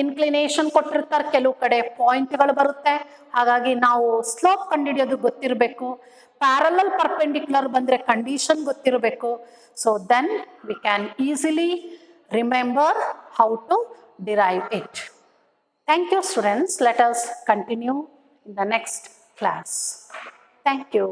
inclination ಕೊಟ್ಟಿರ್ತಾರೆ, ಕೆಲವು ಕಡೆ ಪಾಯಿಂಟ್ಗಳು ಬರುತ್ತೆ, ಹಾಗಾಗಿ ನಾವು ಸ್ಲೋಪ್ ಕಂಡುಹಿಡಿಯೋದು ಗೊತ್ತಿರಬೇಕು. ಪ್ಯಾರಲಲ್ ಪರ್ಪೆಂಡಿಕ್ಯುಲರ್ ಬಂದರೆ ಕಂಡೀಷನ್ ಗೊತ್ತಿರಬೇಕು. So then we can easily remember how to derive it. Thank you, students. Let us continue in the next class. Thank you.